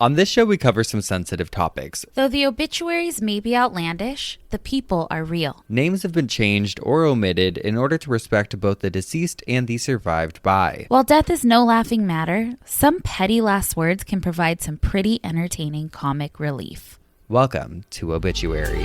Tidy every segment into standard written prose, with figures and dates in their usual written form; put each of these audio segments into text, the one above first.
On this show, we cover some sensitive topics. Though the obituaries may be outlandish, the people are real. Names have been changed or omitted in order to respect both the deceased and the survived by. While death is no laughing matter, some petty last words can provide some pretty entertaining comic relief. Welcome to Obituary.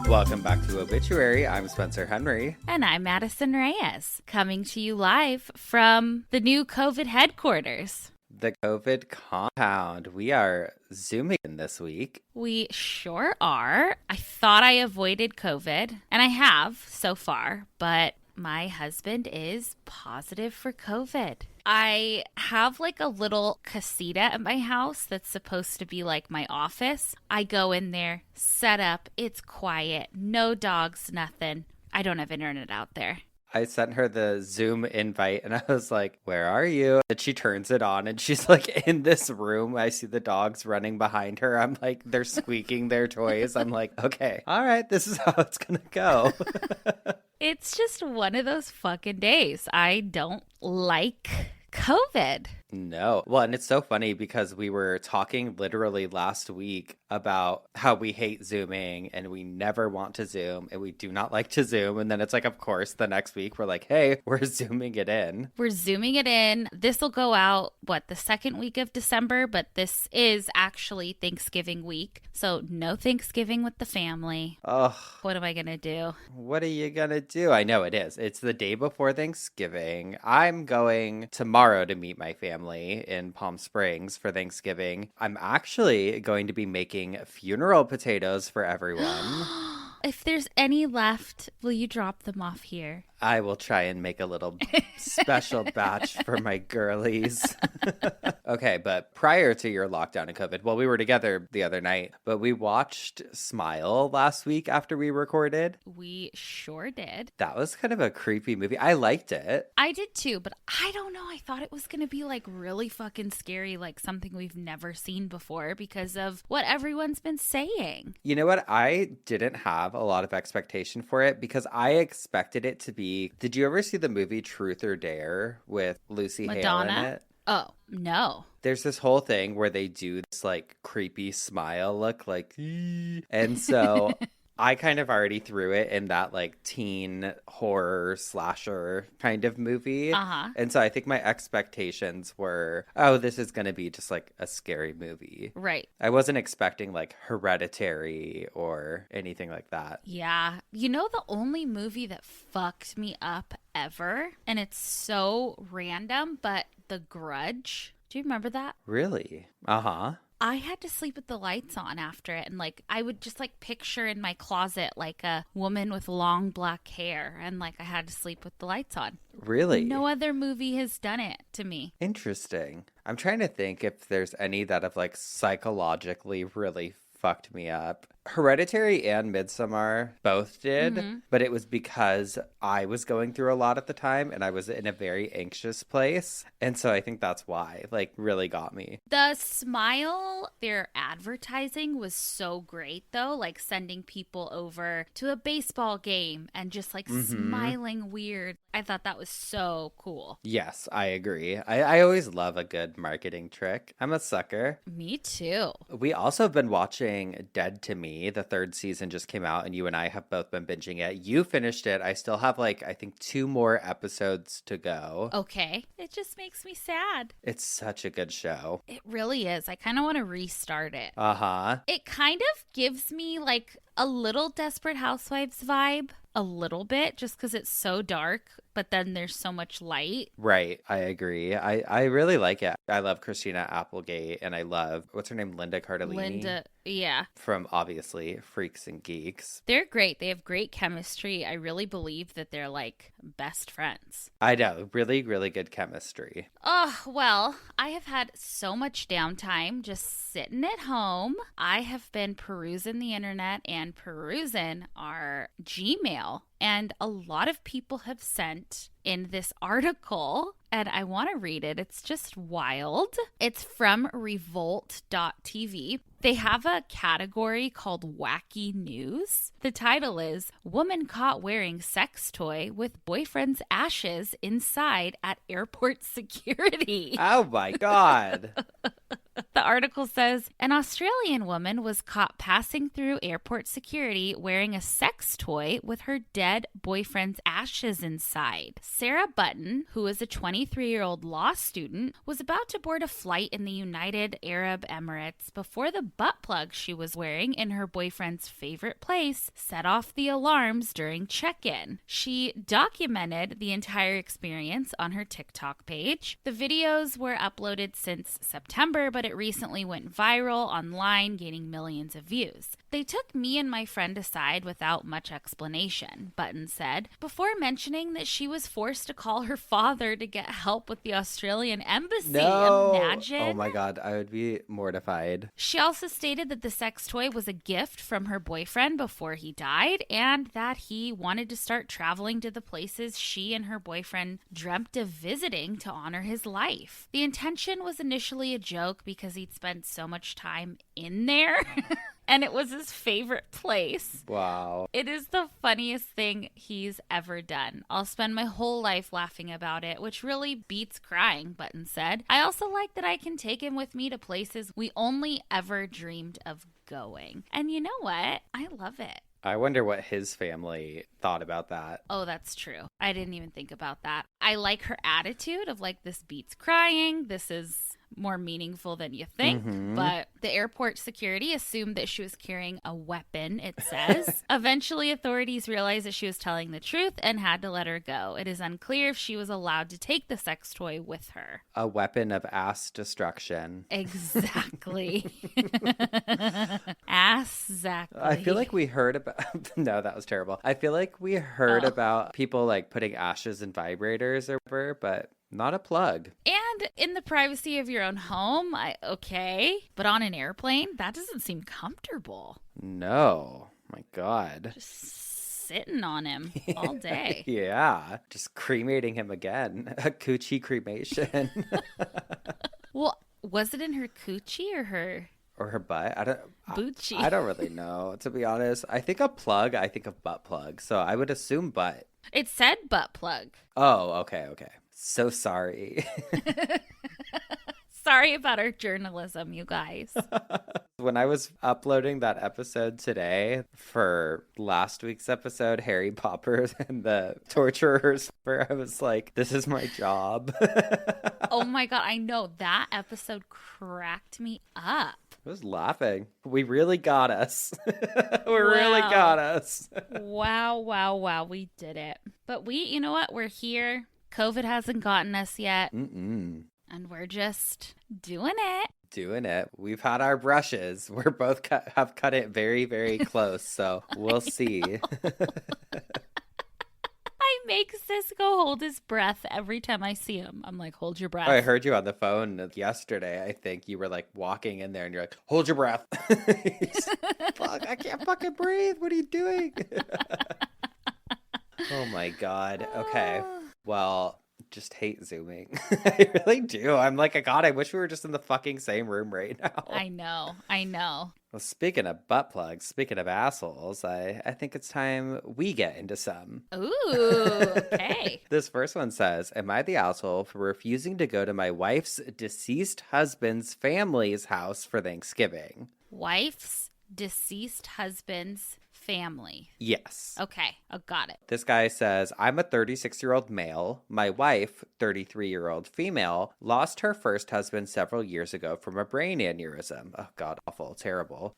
Welcome back to Obituary. I'm Spencer Henry. And I'm Madison Reyes, coming to you live from the new COVID headquarters. The COVID compound. We are Zooming in this week. We sure are. I thought I avoided COVID, and I have so far, but my husband is positive for COVID. I have like a little casita at my house that's supposed to be like my office. I go in there, set up, it's quiet, no dogs, nothing. I don't have internet out there. I sent her the Zoom invite and I was like, where are you? And she turns it on and she's like in this room. I see the dogs running behind her. I'm like, they're squeaking their toys. I'm like, okay, all right, this is how it's going to go. It's just one of those fucking days. I don't like COVID. No. Well, and it's so funny because we were talking literally last week about how we hate Zooming and we never want to Zoom and we do not like to Zoom. And then it's like, of course, the next week we're like, hey, we're Zooming it in. We're Zooming it in. This will go out, the second week of December, but this is actually Thanksgiving week. So no Thanksgiving with the family. Oh. What am I going to do? What are you going to do? I know it is. It's the day before Thanksgiving. I'm going tomorrow to meet my family in Palm Springs for Thanksgiving. I'm actually going to be making funeral potatoes for everyone. If there's any left, will you drop them off here? I will try and make a little special batch for my girlies. Okay, but prior to your lockdown and COVID, well, we were together the other night, but we watched Smile last week after we recorded. We sure did. That was kind of a creepy movie. I liked it. I did too, but I don't know. I thought it was going to be like really fucking scary, like something we've never seen before because of what everyone's been saying. You know what? I didn't have a lot of expectation for it because I expected it to be. Did you ever see the movie Truth or Dare with Lucy Hale in it? Oh, no. There's this whole thing where they do this like creepy smile look like, and so I kind of already threw it in that like teen horror slasher kind of movie. Uh-huh. And so I think my expectations were, oh, this is going to be just like a scary movie. Right. I wasn't expecting like Hereditary or anything like that. Yeah. You know, the only movie that fucked me up ever, and it's so random, but The Grudge. Do you remember that? Really? Uh-huh. I had to sleep with the lights on after it, and like I would just like picture in my closet like a woman with long black hair, and like I had to sleep with the lights on. Really? No other movie has done it to me. Interesting. I'm trying to think if there's any that have like psychologically really fucked me up. Hereditary and Midsommar both did, but it was because I was going through a lot at the time and I was in a very anxious place. And so I think that's why, like, really got me. The Smile, their advertising was so great though, like sending people over to a baseball game and just like smiling weird. I thought that was so cool. Yes, I agree. I always love a good marketing trick. I'm a sucker. Me too. We also have been watching Dead to Me. The third season just came out and you and I have both been binging it. You finished it. I still have like, I think 2 more episodes to go. Okay. It just makes me sad. It's such a good show. It really is. I kind of want to restart it. Uh-huh. It kind of gives me like a little Desperate Housewives vibe. A little bit, just because it's so dark, but then there's so much light. Right. I agree. I really like it. I love Christina Applegate, and I love, what's her name? Linda Cardellini. Yeah. From, obviously, Freaks and Geeks. They're great. They have great chemistry. I really believe that they're like best friends. I know. Really, really good chemistry. Oh, well, I have had so much downtime just sitting at home. I have been perusing the internet and perusing our Gmail. And a lot of people have sent in this article, and I want to read it. It's just wild. It's from revolt.tv. They have a category called Wacky News. The title is Woman Caught Wearing Sex Toy with Boyfriend's Ashes Inside at Airport Security. Oh my God. The article says, an Australian woman was caught passing through airport security wearing a sex toy with her dead boyfriend's ashes inside. Sarah Button, who is a 23-year-old law student, was about to board a flight in the United Arab Emirates before the butt plug she was wearing in her boyfriend's favorite place set off the alarms during check-in. She documented the entire experience on her TikTok page. The videos were uploaded since September, but it recently went viral online, gaining millions of views. They took me and my friend aside without much explanation, Button said, before mentioning that she was forced to call her father to get help with the Australian embassy. No. Imagine. Oh my God, I would be mortified. She also stated that the sex toy was a gift from her boyfriend before he died, and that he wanted to start traveling to the places she and her boyfriend dreamt of visiting to honor his life. The intention was initially a joke because he'd spent so much time in there. And it was his favorite place. Wow. It is the funniest thing he's ever done. I'll spend my whole life laughing about it, which really beats crying, Button said. I also like that I can take him with me to places we only ever dreamed of going. And you know what? I love it. I wonder what his family thought about that. Oh, that's true. I didn't even think about that. I like her attitude of like, this beats crying. This is more meaningful than you think. But the airport security assumed that she was carrying a weapon, it says. Eventually, authorities realized that she was telling the truth and had to let her go. It is unclear if she was allowed to take the sex toy with her. A weapon of ass destruction. Exactly. Ass-exactly. I feel like we heard about... No, that was terrible. I feel like we heard about people like putting ashes in vibrators or whatever, but not a plug. And in the privacy of your own home, okay. But on an airplane, that doesn't seem comfortable. No. My God. Just sitting on him all day. Yeah. Just cremating him again. A coochie cremation. Well, was it in her coochie or her... Or her butt? Boochie. I don't really know, to be honest. I think of plug, I think of butt plug. So I would assume butt. It said butt plug. Oh, okay. So sorry. Sorry about our journalism, you guys. When I was uploading that episode today for last week's episode, Harry Potter and the Torturers, I was like, this is my job. Oh my God, I know. That episode cracked me up. I was laughing. We really got us. Really got us. Wow. We did it. But you know what? We're here. COVID hasn't gotten us yet. Mm-mm. And we're just doing it. We've had our brushes. We're both have cut it very, very close. So we'll see. I make Cisco hold his breath every time I see him. I'm like, hold your breath. I heard you on the phone yesterday. I think you were like walking in there and you're like, hold your breath. Fuck, I can't fucking breathe. What are you doing? Oh my God. Okay. Well, just hate Zooming. I really do. I'm like, God, I wish we were just in the fucking same room right now. I know. Well, speaking of butt plugs, speaking of assholes, I think it's time we get into some. Ooh, okay. This first one says, am I the asshole for refusing to go to my wife's deceased husband's family's house for Thanksgiving? Wife's deceased husband's family. Yes. Okay, I got it. This guy says, I'm a 36-year-old male. My wife, 33-year-old female, lost her first husband several years ago from a brain aneurysm. Oh, God, awful, terrible.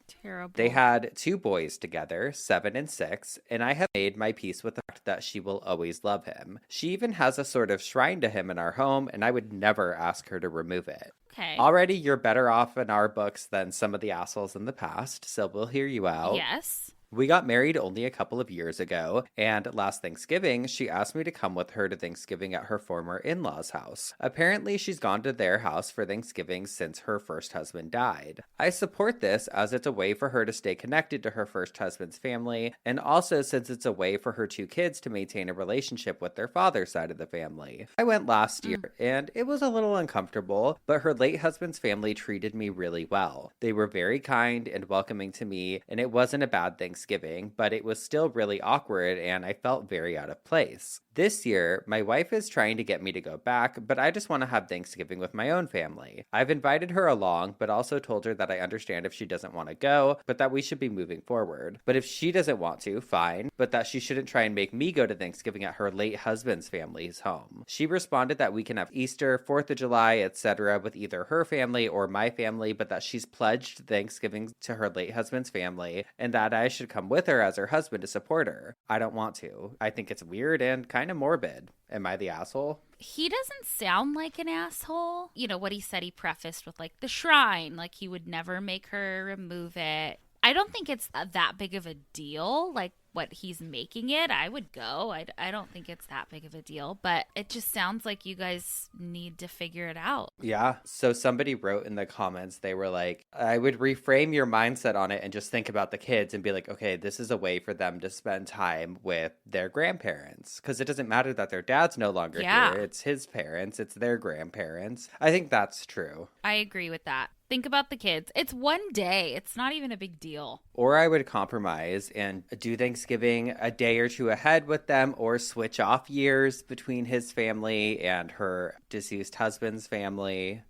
They had 2 boys together, 7 and 6, and I have made my peace with the fact that she will always love him. She even has a sort of shrine to him in our home, and I would never ask her to remove it. Okay. Already, you're better off in our books than some of the assholes in the past, so we'll hear you out. Yes. We got married only a couple of years ago, and last Thanksgiving, she asked me to come with her to Thanksgiving at her former in-laws' house. Apparently, she's gone to their house for Thanksgiving since her first husband died. I support this as it's a way for her to stay connected to her first husband's family, and also since it's a way for her two kids to maintain a relationship with their father's side of the family. I went last year, and it was a little uncomfortable, but her late husband's family treated me really well. They were very kind and welcoming to me, and it wasn't a bad Thanksgiving, but it was still really awkward and I felt very out of place. This year, my wife is trying to get me to go back, but I just want to have Thanksgiving with my own family. I've invited her along, but also told her that I understand if she doesn't want to go, but that we should be moving forward. But if she doesn't want to, fine, but that she shouldn't try and make me go to Thanksgiving at her late husband's family's home. She responded that we can have Easter, 4th of July, etc. with either her family or my family, but that she's pledged Thanksgiving to her late husband's family, and that I should come with her as her husband to support her. I don't want to. I think it's weird and kind of morbid. Am I the asshole? He doesn't sound like an asshole. You know, what he said, he prefaced with like the shrine, like he would never make her remove it. I don't think it's that big of a deal, like what he's making it. I would go. I don't think it's that big of a deal, but it just sounds like you guys need to figure it out. Yeah. So somebody wrote in the comments, they were like, I would reframe your mindset on it and just think about the kids and be like, okay, this is a way for them to spend time with their grandparents. Because it doesn't matter that their dad's no longer here. It's his parents. It's their grandparents. I think that's true. I agree with that. Think about the kids. It's one day. It's not even a big deal. Or I would compromise and do Thanksgiving a day or two ahead with them, or switch off years between his family and her deceased husband's family.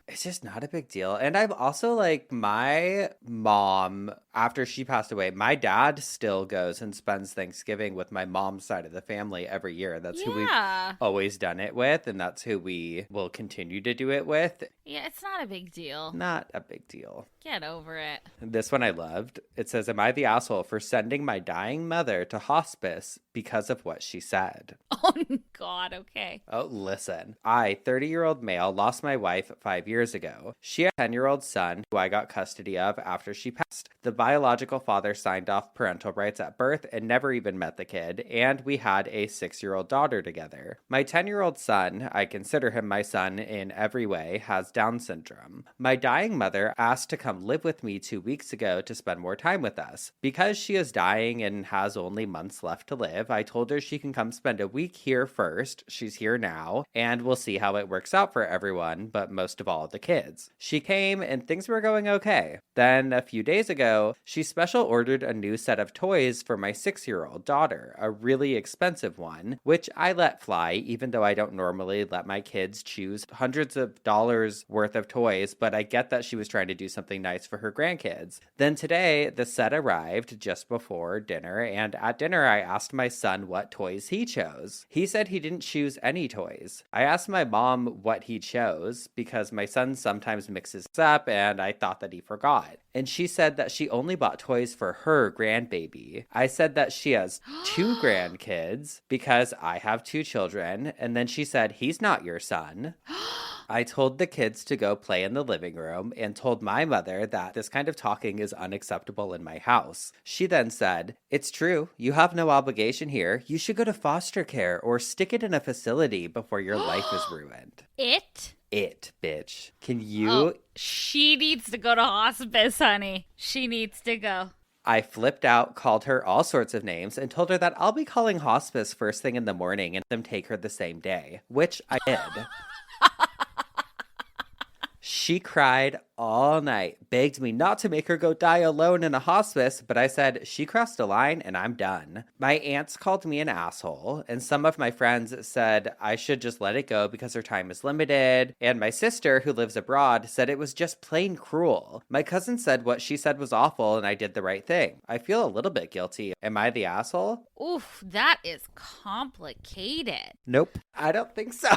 It's just not a big deal. And I've also, like, my mom, after she passed away, my dad still goes and spends Thanksgiving with my mom's side of the family every year. That's who we've always done it with, and that's who we will continue to do it with. Yeah, it's not a big deal. Not a big deal. Get over it. This one I loved. It says, am I the asshole for sending my dying mother to hospice because of what she said? Oh, God, okay. Oh, listen. I, 30-year-old male, lost my wife 5 years ago. She had a 10-year-old son who I got custody of after she passed. The biological father signed off parental rights at birth and never even met the kid, and we had a 6-year-old daughter together. My 10-year-old son, I consider him my son in every way, has Down syndrome. My dying mother asked to come live with me 2 weeks ago to spend more time with us. Because she is dying and has only months left to live, I told her she can come spend a week here first. She's here now, and we'll see how it works out for everyone, but most of all the kids. She came and things were going okay. Then a few days ago, she special ordered a new set of toys for my 6-year-old daughter, a really expensive one, which I let fly, even though I don't normally let my kids choose hundreds of dollars worth of toys, but I get that she was trying to do something nice for her grandkids. Then today, the set arrived just before dinner, and at dinner I asked my son what toys he chose. He said he didn't choose any toys. I asked my mom what he chose, because my son sometimes mixes up, and I thought that he forgot. And she said that she only bought toys for her grandbaby. I said that she has 2 grandkids, because I have 2 children, and then she said, he's not your son. I told the kids to go play in the living room and told my mother that this kind of talking is unacceptable in my house. She then said, it's true, you have no obligation here. You should go to foster care or stick it in a facility before your life is ruined. It, bitch. Can you? Oh, she needs to go to hospice, honey. She needs to go. I flipped out, called her all sorts of names, and told her that I'll be calling hospice first thing in the morning and them take her the same day, which I did. She cried all night, begged me not to make her go die alone in a hospice, but I said, she crossed a line and I'm done. My aunts called me an asshole, and some of my friends said I should just let it go because her time is limited, and my sister, who lives abroad, said it was just plain cruel. My cousin said what she said was awful and I did the right thing. I feel a little bit guilty. Am I the asshole? Oof, that is complicated. Nope, I don't think so.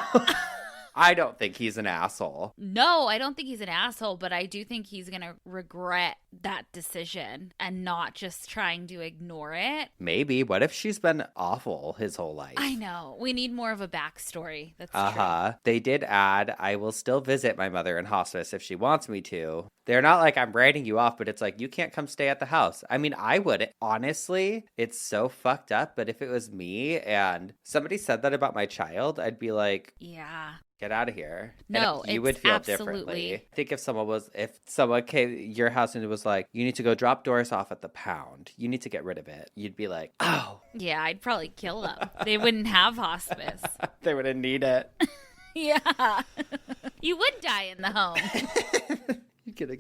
I don't think he's an asshole. No, I don't think he's an asshole, but I do think he's going to regret that decision and not just trying to ignore it. Maybe. What if she's been awful his whole life? I know. We need more of a backstory. That's true. They did add, I will still visit my mother in hospice if she wants me to. They're not like, I'm writing you off, but it's like, you can't come stay at the house. I mean, I would. Honestly, it's so fucked up, but if it was me and somebody said that about my child, I'd be like, yeah. Get out of here. No, you would feel differently. I think if someone came to your house and it was like, you need to go drop Doris off at the pound, you need to get rid of it, you'd be like, oh. Yeah, I'd probably kill them. They wouldn't have hospice. They wouldn't need it. Yeah. You would die in the home.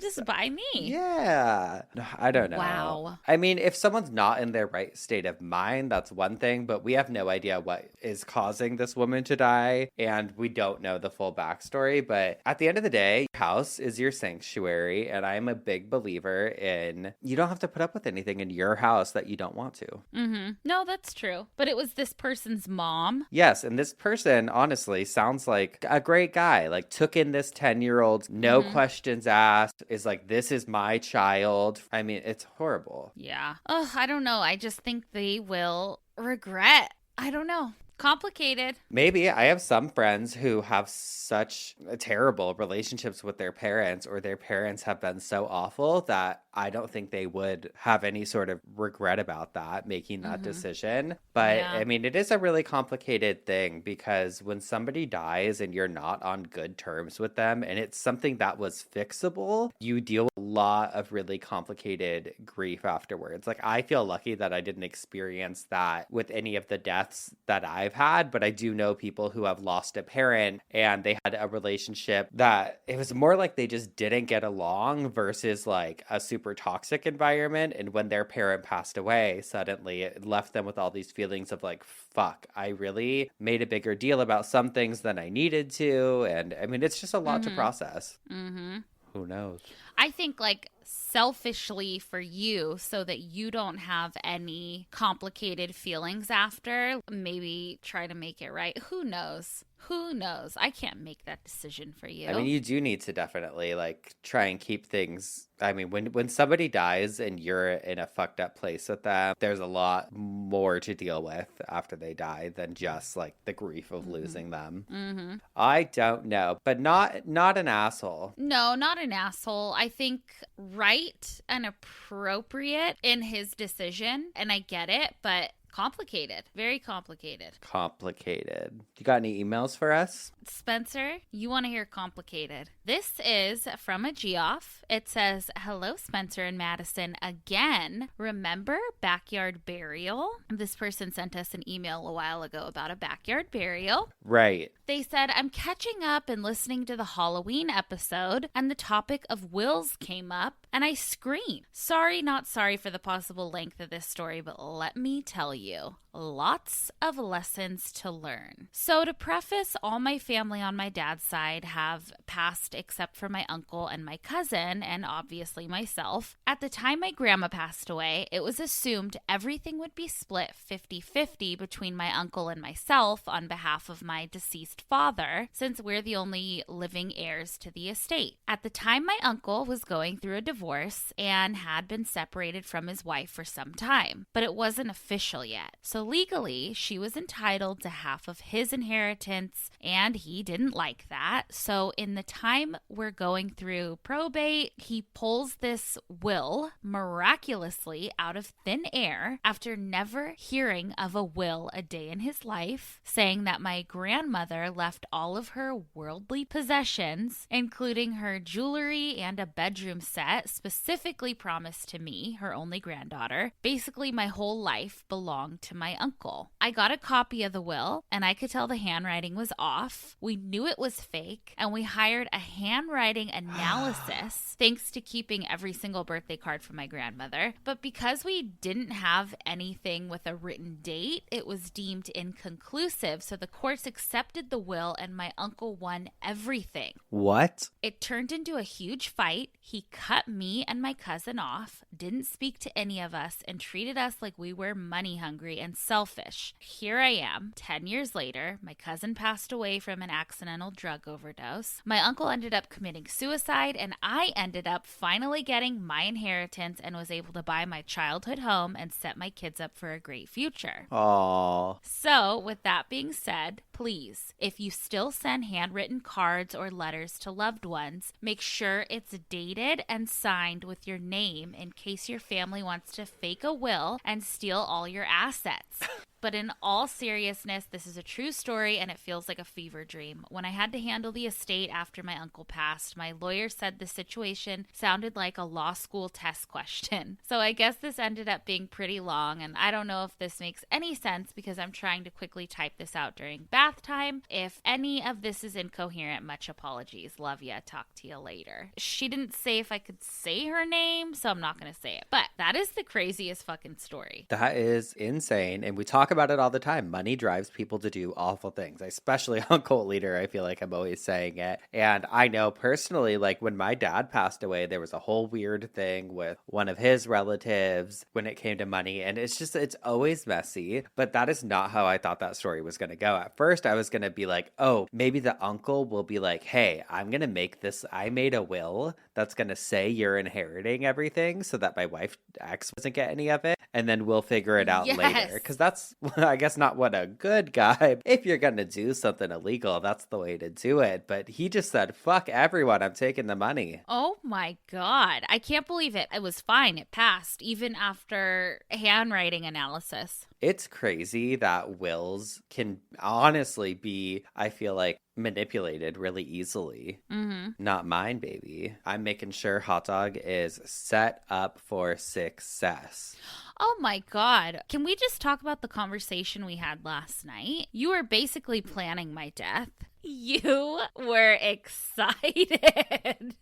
Just by me. Yeah. I don't know. Wow. I mean, if someone's not in their right state of mind, that's one thing, but we have no idea what is causing this woman to die, and we don't know the full backstory. But at the end of the day, your house is your sanctuary, and I'm a big believer in you don't have to put up with anything in your house that you don't want to. Mm-hmm. No, that's true. But it was this person's mom. Yes, and this person, honestly, sounds like a great guy. Like, took in this 10-year-old, no questions asked, is like, this is my child. I mean, it's horrible. Yeah. Oh, I don't know. I just think they will regret. I don't know. Complicated. Maybe. I have some friends who have such terrible relationships with their parents, or their parents have been so awful that I don't think they would have any sort of regret about that, making that decision. But yeah. I mean, it is a really complicated thing, because when somebody dies and you're not on good terms with them and it's something that was fixable, you deal with a lot of really complicated grief afterwards. Like, I feel lucky that I didn't experience that with any of the deaths that I've had, but I do know people who have lost a parent and they had a relationship that it was more like they just didn't get along versus like a super toxic environment. And when their parent passed away, suddenly it left them with all these feelings of like, fuck, I really made a bigger deal about some things than I needed to. And I mean, it's just a lot to process. Who knows? I think like selfishly for you, so that you don't have any complicated feelings after, maybe try to make it right. Who knows? Who knows? I can't make that decision for you. I mean, you do need to definitely like try and keep things. I mean, when somebody dies and you're in a fucked up place with them, there's a lot more to deal with after they die than just like the grief of losing them. I don't know, but not an asshole. No, not an asshole. I think right and appropriate in his decision, and I get it, but complicated. Very complicated. Complicated. You got any emails for us? Spencer, you want to hear complicated. This is from a Geoff. It says, hello, Spencer and Madison again. Remember backyard burial? This person sent us an email a while ago about a backyard burial. Right. They said, I'm catching up and listening to the Halloween episode, and the topic of wills came up, and I screamed. Sorry, not sorry for the possible length of this story, but let me tell you, lots of lessons to learn. So to preface, all my family on my dad's side have passed except for my uncle and my cousin, and obviously myself. At the time my grandma passed away, it was assumed everything would be split 50-50 between my uncle and myself on behalf of my deceased father, since we're the only living heirs to the estate. At the time, my uncle was going through a divorce and had been separated from his wife for some time, but it wasn't official yet. So legally, she was entitled to half of his inheritance, and he didn't like that. So in the time we're going through probate, he pulls this will miraculously out of thin air after never hearing of a will a day in his life, saying that my grandmother left all of her worldly possessions, including her jewelry and a bedroom set, specifically promised to me, her only granddaughter. Basically, my whole life belonged to my uncle. I got a copy of the will, and I could tell the handwriting was off. We knew it was fake, and we hired a handwriting analysis thanks to keeping every single birthday card from my grandmother. But because we didn't have anything with a written date, it was deemed inconclusive, so the courts accepted the will, and my uncle won everything. What? It turned into a huge fight. He cut me and my cousin off, didn't speak to any of us, and treated us like we were money hungry and selfish. Here I am, 10 years later. My cousin passed away from an accidental drug overdose. My uncle ended up committing suicide, and I ended up finally getting my inheritance and was able to buy my childhood home and set my kids up for a great future. Aww. So, with that being said, please, if you still send handwritten cards or letters to loved ones, make sure it's dated and signed with your name in case your family wants to fake a will and steal all your assets. But in all seriousness, this is a true story and it feels like a fever dream. When I had to handle the estate after my uncle passed, my lawyer said the situation sounded like a law school test question. So I guess this ended up being pretty long, and I don't know if this makes any sense because I'm trying to quickly type this out during bath time. If any of this is incoherent, much apologies. Love ya. Talk to you later. She didn't say if I could say her name, so I'm not going to say it. But that is the craziest fucking story. That is insane. And we talk about it all the time. Money drives people to do awful things, especially on Cult Leader. I feel like I'm always saying it. And I know personally, like when my dad passed away, there was a whole weird thing with one of his relatives when it came to money. And it's always messy. But that is not how I thought that story was going to go. At first, I was going to be like, oh, maybe the uncle will be like, hey, I'm going to make this. I made a will that's going to say you're inheriting everything so that my wife X doesn't get any of it. And then we'll figure it out later. Because that's, I guess, not what a good guy. If you're going to do something illegal, that's the way to do it. But he just said, fuck everyone. I'm taking the money. Oh my God. I can't believe it. It was fine. It passed even after handwriting analysis. It's crazy that wills can honestly be, I feel like, manipulated really easily. Mm-hmm. Not mine, baby. I'm making sure Hot Dog is set up for success. Oh my God. Can we just talk about the conversation we had last night? You were basically planning my death. You were excited.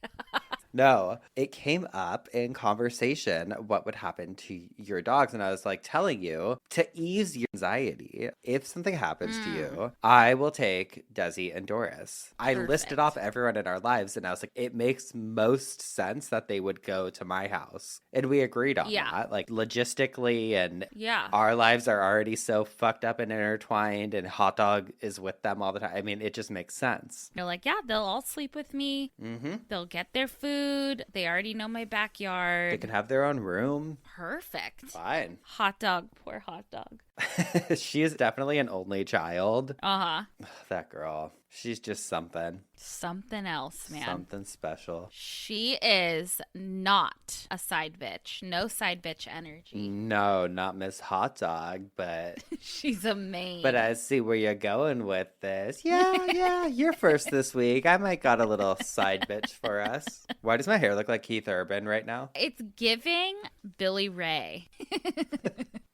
No, it came up in conversation what would happen to your dogs. And I was like telling you to ease your anxiety. If something happens to you, I will take Desi and Doris. I listed off everyone in our lives and I was like, it makes most sense that they would go to my house. And we agreed on that, like logistically. And our lives are already so fucked up and intertwined, and Hot Dog is with them all the time. I mean, it just makes sense. You're like, yeah, they'll all sleep with me. Mm-hmm. They'll get their food. They already know my backyard. They can have their own room. Perfect. Fine. Hot Dog. Poor Hot Dog. She is definitely an only child. Uh-huh. That girl. She's just something. Something else, man. Something special. She is not a side bitch. No side bitch energy. No, not Miss Hot Dog, but... She's a main. But I see where you're going with this. Yeah, you're first this week. I might got a little side bitch for us. Why does my hair look like Keith Urban right now? It's giving Billy Ray.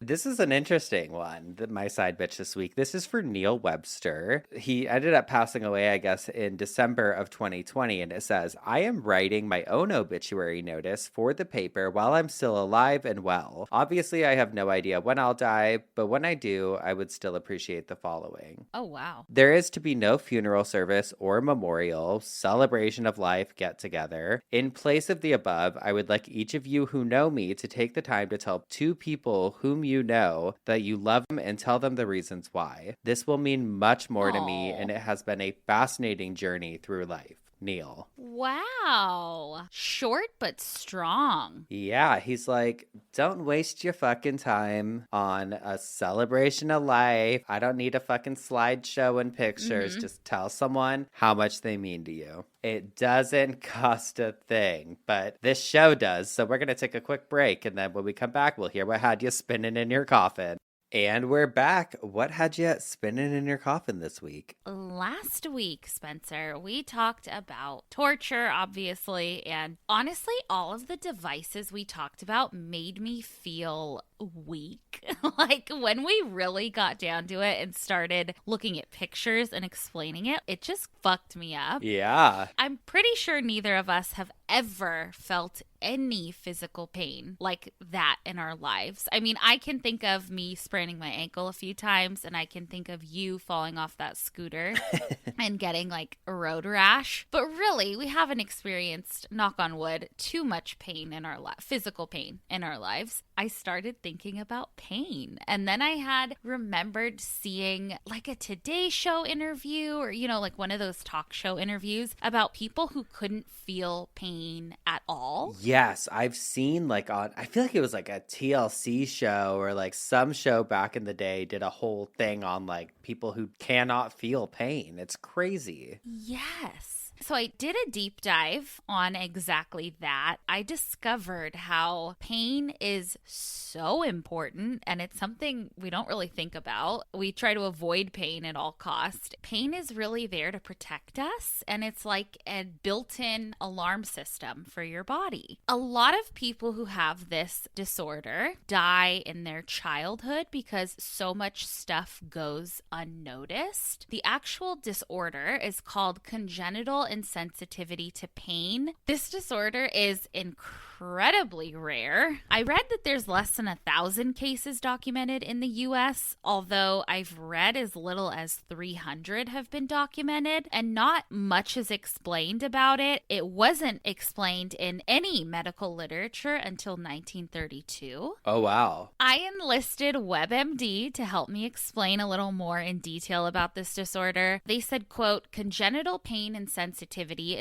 This is an interesting one, my side bitch this week. This is for Neil Webster. He ended up passing away, I guess, in December of 2020. And it says, I am writing my own obituary notice for the paper while I'm still alive and well. Obviously, I have no idea when I'll die, but when I do, I would still appreciate the following. Oh, wow. There is to be no funeral service or memorial, celebration of life, get together. In place of the above, I would like each of you who know me to take the time to tell 2 people whom you know that you love them and tell them the reasons why. This will mean much more to me, and it has been a fascinating journey through life. Neil. Wow. Short but strong. Yeah, he's like, don't waste your fucking time on a celebration of life. I don't need a fucking slideshow and pictures. Mm-hmm. Just tell someone how much they mean to you. It doesn't cost a thing, but this show does. So we're going to take a quick break, and then when we come back, we'll hear what had you spinning in your coffin. And we're back. What had you spinning in your coffin this week? Last week, Spencer, we talked about torture, obviously, and honestly, all of the devices we talked about made me feel weak. Like, when we really got down to it and started looking at pictures and explaining it, it just fucked me up. Yeah. I'm pretty sure neither of us have ever felt any physical pain like that in our lives. I mean, I can think of me spraining my ankle a few times, and I can think of you falling off that scooter and getting like a road rash. But really, we haven't experienced, knock on wood, too much pain in our physical pain in our lives. I started thinking about pain. And then I had remembered seeing like a Today Show interview or, like one of those talk show interviews about people who couldn't feel pain at all. Yes, I've seen I feel like it was like a TLC show or like some show back in the day did a whole thing on like people who cannot feel pain. It's crazy. Yes. So I did a deep dive on exactly that. I discovered how pain is so important, and it's something we don't really think about. We try to avoid pain at all costs. Pain is really there to protect us, and it's like a built-in alarm system for your body. A lot of people who have this disorder die in their childhood because so much stuff goes unnoticed. The actual disorder is called congenital insensitivity to pain. This disorder is incredibly rare. I read that there's less than 1,000 cases documented in the US, although I've read as little as 300 have been documented, and not much is explained about it. It wasn't explained in any medical literature until 1932. Oh, wow. I enlisted WebMD to help me explain a little more in detail about this disorder. They said, quote, congenital pain insensitivity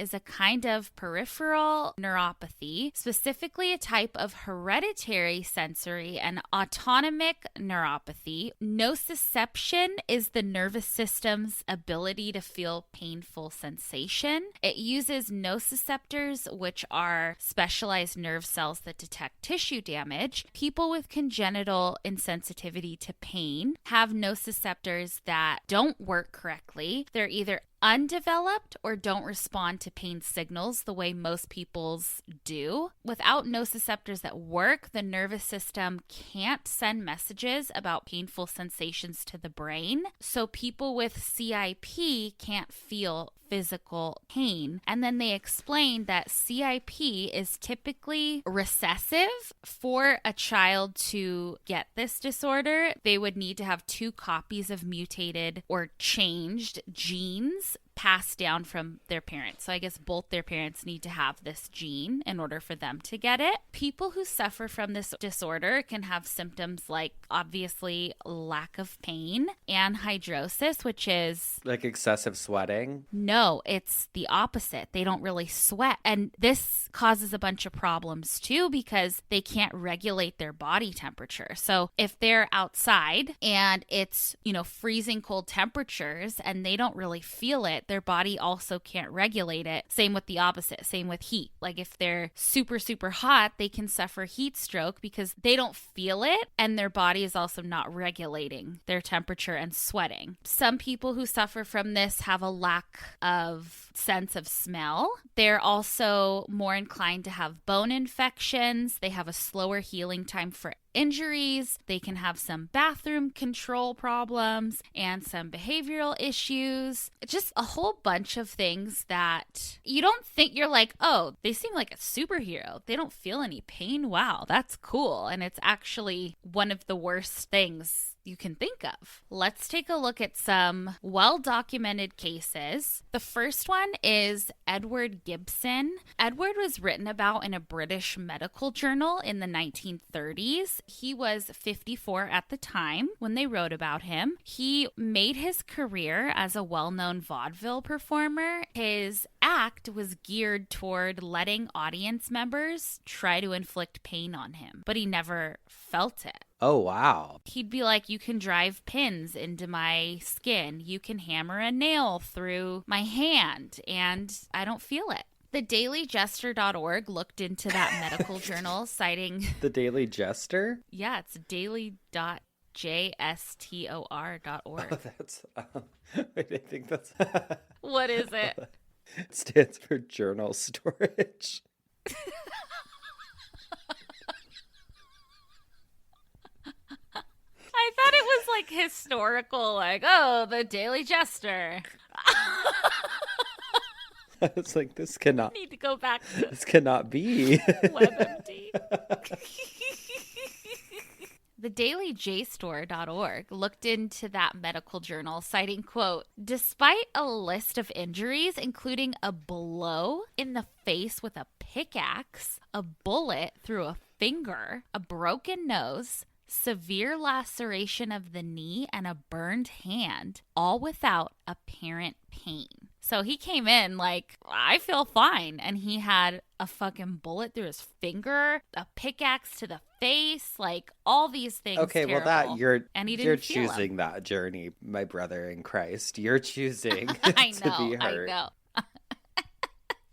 is a kind of peripheral neuropathy, specifically a type of hereditary sensory and autonomic neuropathy. Nociception is the nervous system's ability to feel painful sensation. It uses nociceptors, which are specialized nerve cells that detect tissue damage. People with congenital insensitivity to pain have nociceptors that don't work correctly. They're either undeveloped or don't respond to pain signals the way most people's do. Without nociceptors that work, the nervous system can't send messages about painful sensations to the brain. So people with CIP can't feel physical pain. And then they explained that CIP is typically recessive. For a child to get this disorder, they would need to have 2 copies of mutated or changed genes passed down from their parents. So I guess both their parents need to have this gene in order for them to get it. People who suffer from this disorder can have symptoms like, obviously, lack of pain, anhidrosis, which is like excessive sweating. No, it's the opposite. They don't really sweat. And this causes a bunch of problems too because they can't regulate their body temperature. So if they're outside and it's, freezing cold temperatures and they don't really feel it, their body also can't regulate it. Same with the opposite. Same with heat. Like if they're super, super hot, they can suffer heat stroke because they don't feel it and their body is also not regulating their temperature and sweating. Some people who suffer from this have a lack of sense of smell. They're also more inclined to have bone infections. They have a slower healing time for injuries. They can have some bathroom control problems and some behavioral issues. Just a whole bunch of things that you don't think. You're like, oh, they seem like a superhero. They don't feel any pain. Wow, that's cool. And it's actually one of the worst things you can think of. Let's take a look at some well-documented cases. The first one is Edward Gibson. Edward was written about in a British medical journal in the 1930s. He was 54 at the time when they wrote about him. He made his career as a well-known vaudeville performer. His act was geared toward letting audience members try to inflict pain on him, but he never felt it. Oh, wow. He'd be like, you can drive pins into my skin. You can hammer a nail through my hand, and I don't feel it. TheDailyJester.org looked into that medical journal, citing... The Daily Jester? Yeah, it's daily.jstor.org. Oh, that's... wait, I think that's... What is it? It stands for journal storage. I thought it was like historical, like, oh, the Daily Jester. I was like, this cannot... I need to go back to this cannot be. WebMD. TheDailyJStore.org looked into that medical journal, citing, quote, despite a list of injuries, including a blow in the face with a pickaxe, a bullet through a finger, a broken nose, severe laceration of the knee, and a burned hand, all without apparent pain. So he came in like, I feel fine. And he had a fucking bullet through his finger, a pickaxe to the face, like all these things. Okay, terrible. well, you're choosing that journey, my brother in Christ. You're choosing I to know, be hurt. I know.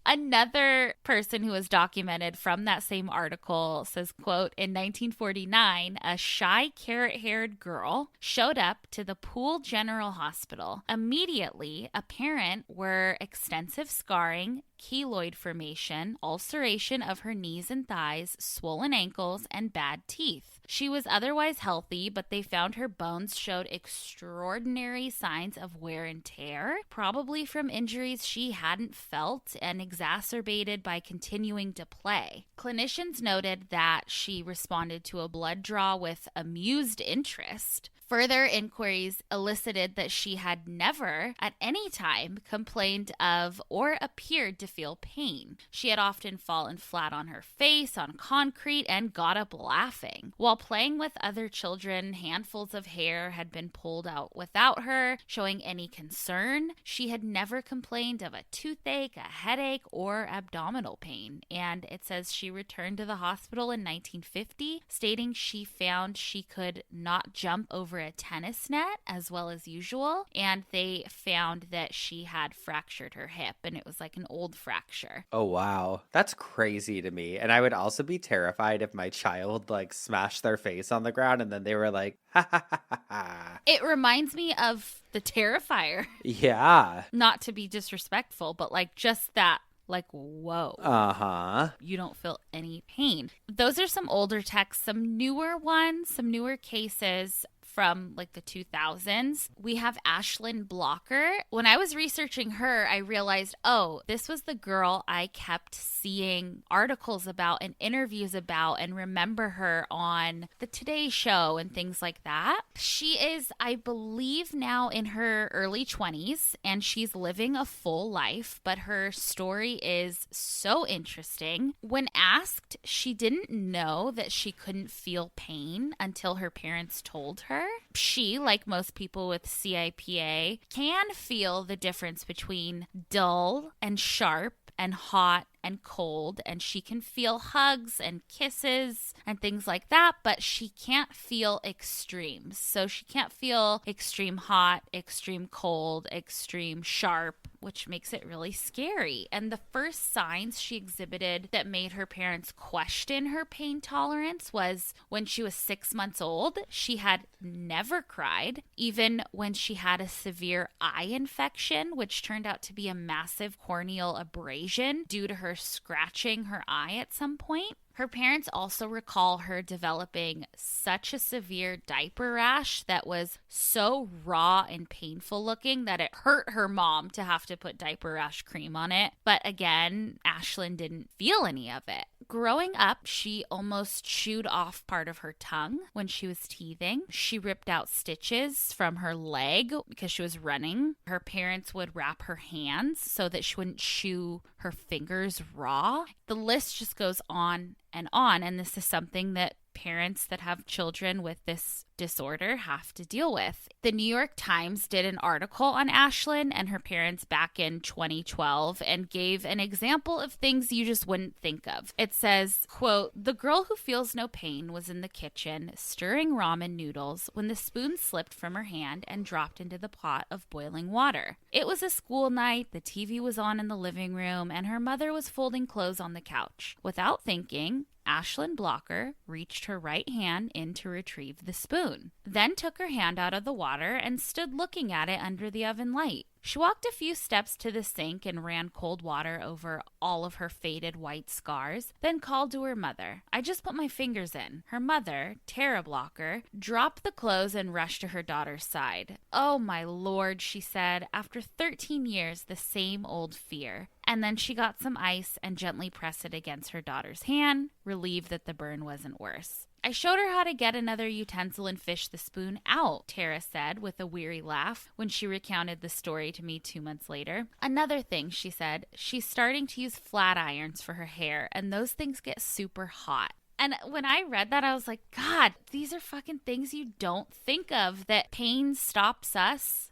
Another person who was documented from that same article says, quote, in 1949, a shy carrot-haired girl showed up to the Poole General Hospital. Immediately apparent were extensive scarring, keloid formation, ulceration of her knees and thighs, swollen ankles, and bad teeth. She was otherwise healthy, but they found her bones showed extraordinary signs of wear and tear, probably from injuries she hadn't felt and exacerbated by continuing to play. Clinicians noted that she responded to a blood draw with amused interest. Further inquiries elicited that she had never, at any time, complained of or appeared to feel pain. She had often fallen flat on her face on concrete and got up laughing. While playing with other children, handfuls of hair had been pulled out without her, showing any concern. She had never complained of a toothache, a headache, or abdominal pain. And it says she returned to the hospital in 1950, stating she found she could not jump over a tennis net as well as usual, and they found that she had fractured her hip, and it was like an old fracture. Oh wow, that's crazy to me. And I would also be terrified if my child like smashed their face on the ground and then they were like, ha ha ha ha ha. It reminds me of the Terrifier. Yeah. Not to be disrespectful, but like just that. Like, whoa. Uh-huh. You don't feel any pain. Those are some older texts, some newer ones, some newer cases from like the 2000s. We have Ashlyn Blocker. When I was researching her, I realized, oh, this was the girl I kept seeing articles about and interviews about and remember her on the Today Show and things like that. She is, I believe, now in her early 20s and she's living a full life, but her story is so interesting. When asked, she didn't know that she couldn't feel pain until her parents told her. She, like most people with CIPA, can feel the difference between dull and sharp and hot and cold, and she can feel hugs and kisses and things like that, but she can't feel extremes. So she can't feel extreme hot, extreme cold, extreme sharp, which makes it really scary. And the first signs she exhibited that made her parents question her pain tolerance was when she was 6 months old. She had never cried, even when she had a severe eye infection, which turned out to be a massive corneal abrasion due to her scratching her eye at some point. Her parents also recall her developing such a severe diaper rash that was so raw and painful looking that it hurt her mom to have to put diaper rash cream on it. But again, Ashlyn didn't feel any of it. Growing up, she almost chewed off part of her tongue when she was teething. She ripped out stitches from her leg because she was running. Her parents would wrap her hands so that she wouldn't chew her fingers raw. The list just goes on, and this is something that parents that have children with this disorder have to deal with. The New York Times did an article on Ashlyn and her parents back in 2012 and gave an example of things you just wouldn't think of. It says, quote, "The girl who feels no pain was in the kitchen stirring ramen noodles when the spoon slipped from her hand and dropped into the pot of boiling water. It was a school night, the TV was on in the living room, and her mother was folding clothes on the couch. Without thinking, Ashlyn Blocker reached her right hand in to retrieve the spoon, then took her hand out of the water and stood looking at it under the oven light. She walked a few steps to the sink and ran cold water over all of her faded white scars, then called to her mother. I just put my fingers in. Her mother, Tara Blocker, dropped the clothes and rushed to her daughter's side. Oh my lord, she said, after 13 years, the same old fear. And then she got some ice and gently pressed it against her daughter's hand, relieved that the burn wasn't worse. I showed her how to get another utensil and fish the spoon out," Tara said with a weary laugh when she recounted the story to me 2 months later. "Another thing," she said, "she's starting to use flat irons for her hair, and those things get super hot. And when I read that, I was like, God, these are fucking things you don't think of that pain stops us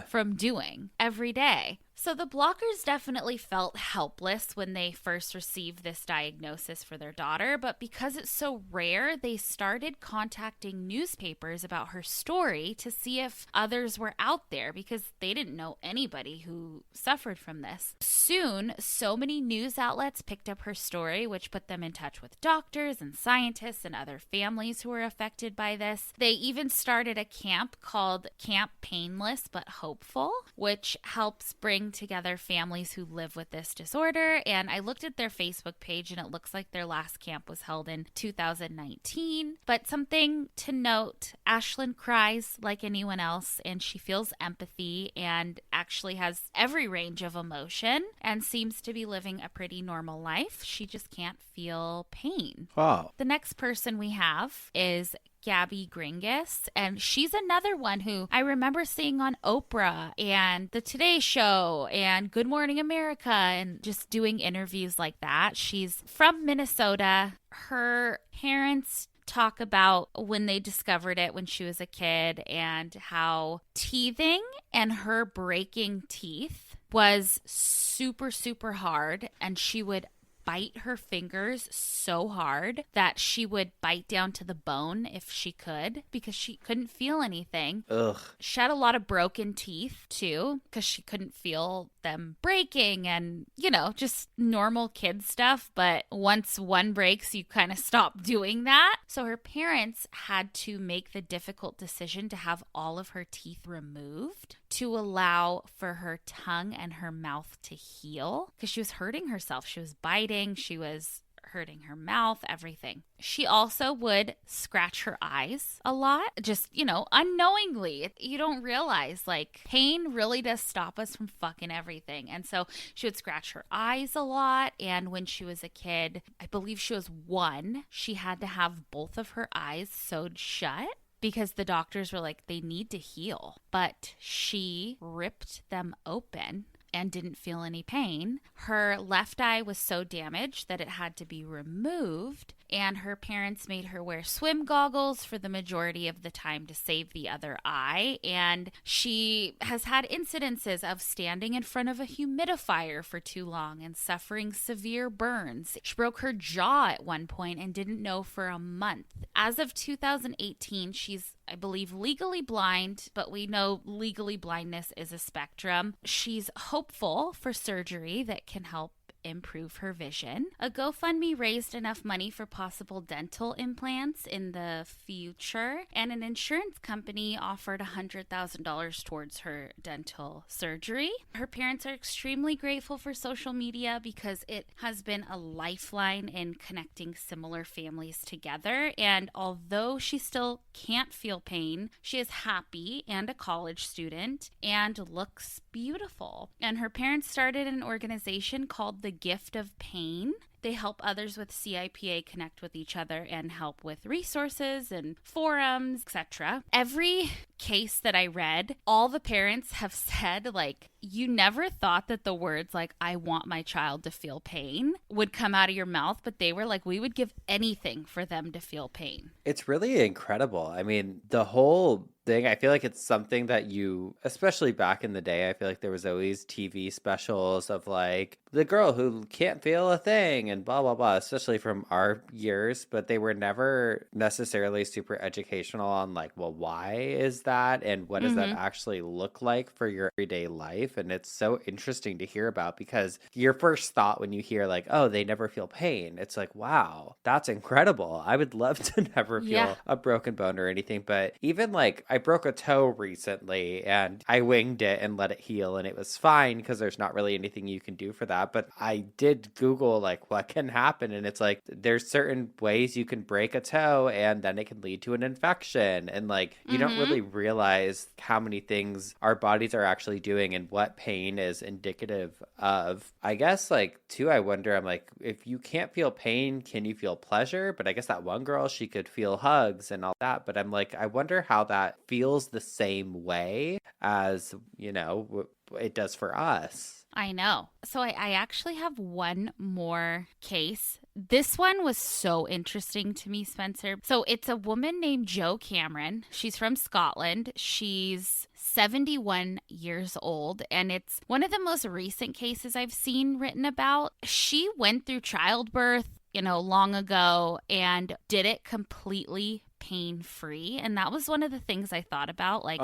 from doing every day. So the blockers definitely felt helpless when they first received this diagnosis for their daughter, but because it's so rare, they started contacting newspapers about her story to see if others were out there because they didn't know anybody who suffered from this. Soon, so many news outlets picked up her story, which put them in touch with doctors and scientists and other families who were affected by this. They even started a camp called Camp Painless but Hopeful, which helps bring together families who live with this disorder. And I looked at their Facebook page and it looks like their last camp was held in 2019. But something to note, Ashlyn cries like anyone else and she feels empathy and actually has every range of emotion and seems to be living a pretty normal life. She just can't feel pain. Wow. The next person we have is Gabby Gringus, and she's another one who I remember seeing on Oprah and The Today Show and Good Morning America and just doing interviews like that. She's from Minnesota. Her parents talk about when they discovered it when she was a kid and how teething and her breaking teeth was super, super hard, and she would bite her fingers so hard that she would bite down to the bone if she could because she couldn't feel anything. Ugh. She had a lot of broken teeth too because she couldn't feel them breaking and, you know, just normal kid stuff. But once one breaks, you kind of stop doing that. So her parents had to make the difficult decision to have all of her teeth removed to allow for her tongue and her mouth to heal because she was hurting herself. She was biting, she was hurting her mouth, everything. She also would scratch her eyes a lot, just, you know, unknowingly. You don't realize, like, pain really does stop us from fucking everything. And so she would scratch her eyes a lot. And when she was a kid, I believe she was 1, she had to have both of her eyes sewed shut because the doctors were like, they need to heal. But she ripped them open and didn't feel any pain. Her left eye was so damaged that it had to be removed, and her parents made her wear swim goggles for the majority of the time to save the other eye. And she has had incidences of standing in front of a humidifier for too long and suffering severe burns. She broke her jaw at one point and didn't know for a month. As of 2018, she's, I believe, legally blind, but we know legally blindness is a spectrum. She's hopeful for surgery that can help improve her vision. A GoFundMe raised enough money for possible dental implants in the future, and an insurance company offered $100,000 towards her dental surgery. Her parents are extremely grateful for social media because it has been a lifeline in connecting similar families together, and although she still can't feel pain, she is happy and a college student and looks beautiful. And her parents started an organization called The Gift of Pain. They help others with CIPA connect with each other and help with resources and forums, etc. Every case that I read, all the parents have said, like, you never thought that the words like, I want my child to feel pain would come out of your mouth, but they were like, we would give anything for them to feel pain. It's really incredible. I mean, the whole thing, I feel like it's something that you, especially back in the day, I feel like there was always TV specials of like the girl who can't feel a thing and blah, blah, blah, especially from our years, but they were never necessarily super educational on like, well, why is that? And what does that actually look like for your everyday life? And it's so interesting to hear about because your first thought when you hear like, oh, they never feel pain, it's like, wow, that's incredible. I would love to never feel a broken bone or anything. But even like I broke a toe recently and I winged it and let it heal and it was fine because there's not really anything you can do for that. But I did Google like what can happen, and it's like there's certain ways you can break a toe and then it can lead to an infection, and like you don't really realize how many things our bodies are actually doing and what pain is indicative of. I guess like too, I wonder, I'm like, if you can't feel pain, can you feel pleasure? But I guess that one girl, she could feel hugs and all that, but I'm like, I wonder how that feels the same way as, you know, it does for us. I know. So I actually have one more case This one was so interesting to me, Spencer. So it's a woman named Jo Cameron. She's from Scotland. She's 71 years old, and it's one of the most recent cases I've seen written about. She went through childbirth, long ago and did it completely pain-free. And that was one of the things I thought about. Like,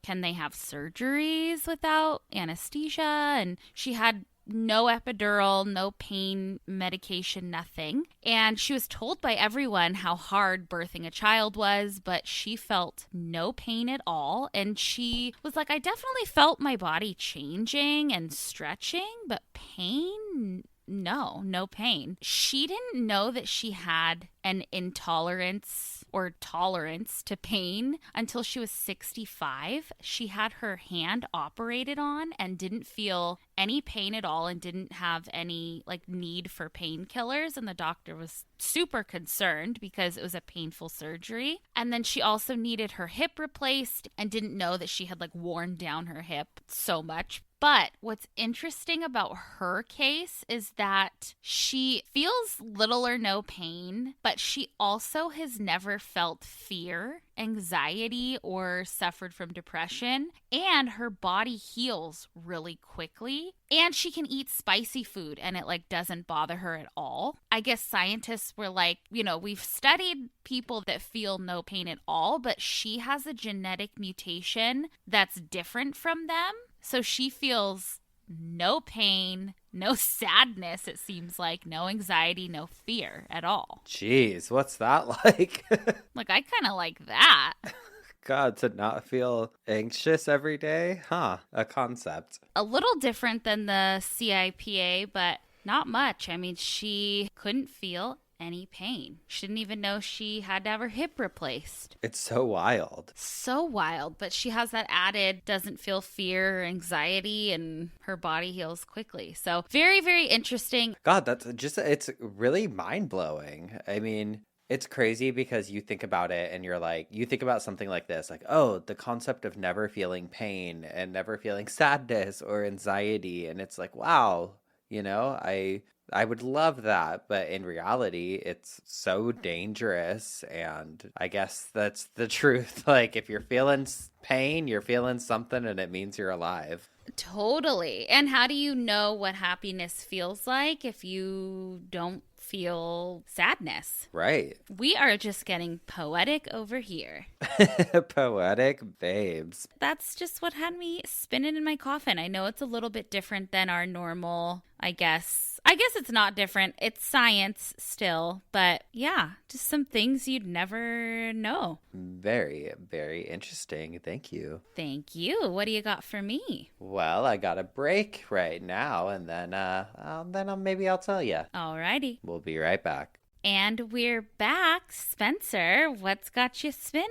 can they have surgeries without anesthesia? And she had no epidural, no pain medication, nothing. And she was told by everyone how hard birthing a child was, but she felt no pain at all. And she was like, I definitely felt my body changing and stretching, but pain, no pain. She didn't know that she had an intolerance or tolerance to pain until she was 65. She had her hand operated on and didn't feel any pain at all and didn't have any need for painkillers. And the doctor was super concerned because it was a painful surgery. And then she also needed her hip replaced and didn't know that she had worn down her hip so much. But what's interesting about her case is that she feels little or no pain, but she also has never felt fear, anxiety, or suffered from depression. And her body heals really quickly. And she can eat spicy food and it doesn't bother her at all. I guess scientists were like, we've studied people that feel no pain at all, but she has a genetic mutation that's different from them. So she feels no pain, no sadness, it seems like, no anxiety, no fear at all. Jeez, what's that like? I kind of like that. God, to not feel anxious every day? Huh, a concept. A little different than the CIPA, but not much. I mean, she couldn't feel any pain. She didn't even know she had to have her hip replaced. It's so wild. So wild, but she has that added doesn't feel fear or anxiety, and her body heals quickly. So very, very interesting. God, it's really mind-blowing. I mean, it's crazy because you think about it and you think about something like this, the concept of never feeling pain and never feeling sadness or anxiety. And it's wow, I would love that, but in reality, it's so dangerous, and I guess that's the truth. If you're feeling pain, you're feeling something, and it means you're alive. Totally. And how do you know what happiness feels like if you don't feel sadness? Right. We are just getting poetic over here. Poetic babes. That's just what had me spinning in my coffin. I know it's a little bit different than our normal, I guess it's not different. It's science still. But yeah, just some things you'd never know. Very, very interesting. Thank you. Thank you. What do you got for me? Well, I got a break right now, and then maybe I'll tell you. Alrighty. We'll be right back. And we're back. Spencer, what's got you spinning?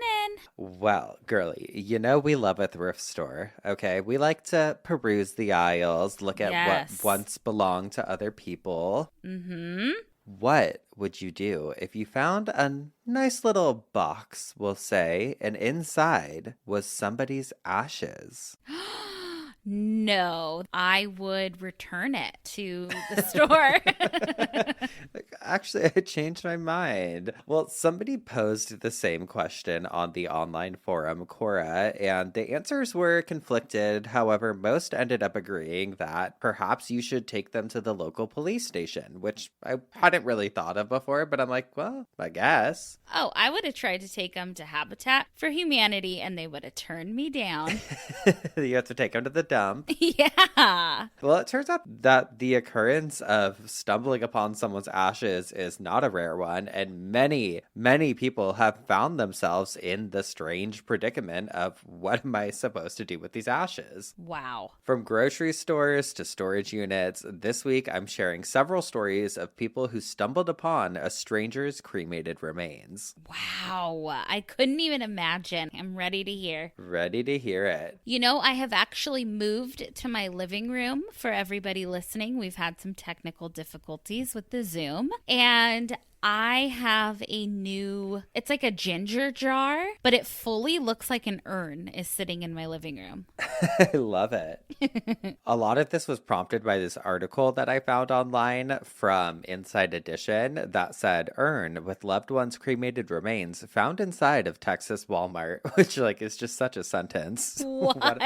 Well, girly, we love a thrift store, okay? We like to peruse the aisles, look at what once belonged to other people. Mm-hmm. What would you do if you found a nice little box, we'll say, and inside was somebody's ashes? No, I would return it to the store. Actually, I changed my mind. Well, somebody posed the same question on the online forum, Quora, and the answers were conflicted. However, most ended up agreeing that perhaps you should take them to the local police station, which I hadn't really thought of before, but I'm like, well, I guess. Oh, I would have tried to take them to Habitat for Humanity, and they would have turned me down. You have to take them to the dump. Yeah. Well, it turns out that the occurrence of stumbling upon someone's ashes is not a rare one, and many, many people have found themselves in the strange predicament of what am I supposed to do with these ashes? Wow. From grocery stores to storage units, this week I'm sharing several stories of people who stumbled upon a stranger's cremated remains. Wow. I couldn't even imagine. I'm ready to hear. Ready to hear it. I have actually moved to my living room. For everybody listening, we've had some technical difficulties with the Zoom, and I have a new, it's like a ginger jar, but it fully looks like an urn is sitting in my living room. I love it. A lot of this was prompted by this article that I found online from Inside Edition that said urn with loved ones' cremated remains found inside of Texas Walmart, which like is just such a sentence. What?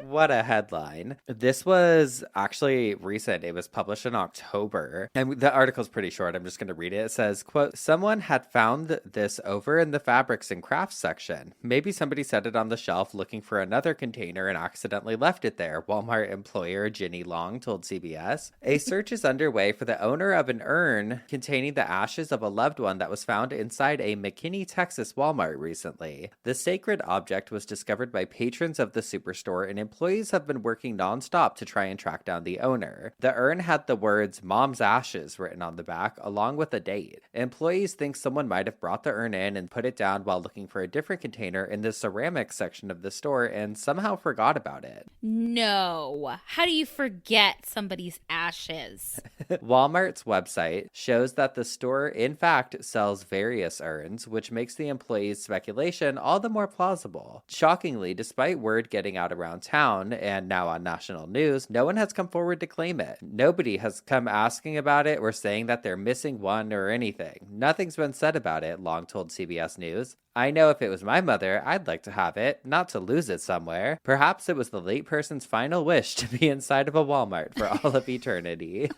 What a headline. This was actually recent. It was published in October. And the article's pretty short. I'm just going to read it. It says, quote, someone had found this over in the fabrics and crafts section. Maybe somebody set it on the shelf looking for another container and accidentally left it there, Walmart employer Ginny Long told CBS. A search is underway for the owner of an urn containing the ashes of a loved one that was found inside a McKinney, Texas Walmart recently. The sacred object was discovered by patrons of the superstore, and employees have been working nonstop to try and track down the owner. The urn had the words "Mom's Ashes" written on the back, along with a date. Employees think someone might have brought the urn in and put it down while looking for a different container in the ceramics section of the store and somehow forgot about it. No. How do you forget somebody's ashes? Walmart's website shows that the store, in fact, sells various urns, which makes the employees' speculation all the more plausible. Shockingly, despite word getting out around town and now on national news, no one has come forward to claim it. Nobody has come asking about it or saying that they're missing one or anything. Nothing's been said about it, Long told CBS News. I know if it was my mother, I'd like to have it, not to lose it somewhere. Perhaps it was the late person's final wish to be inside of a Walmart for all of eternity.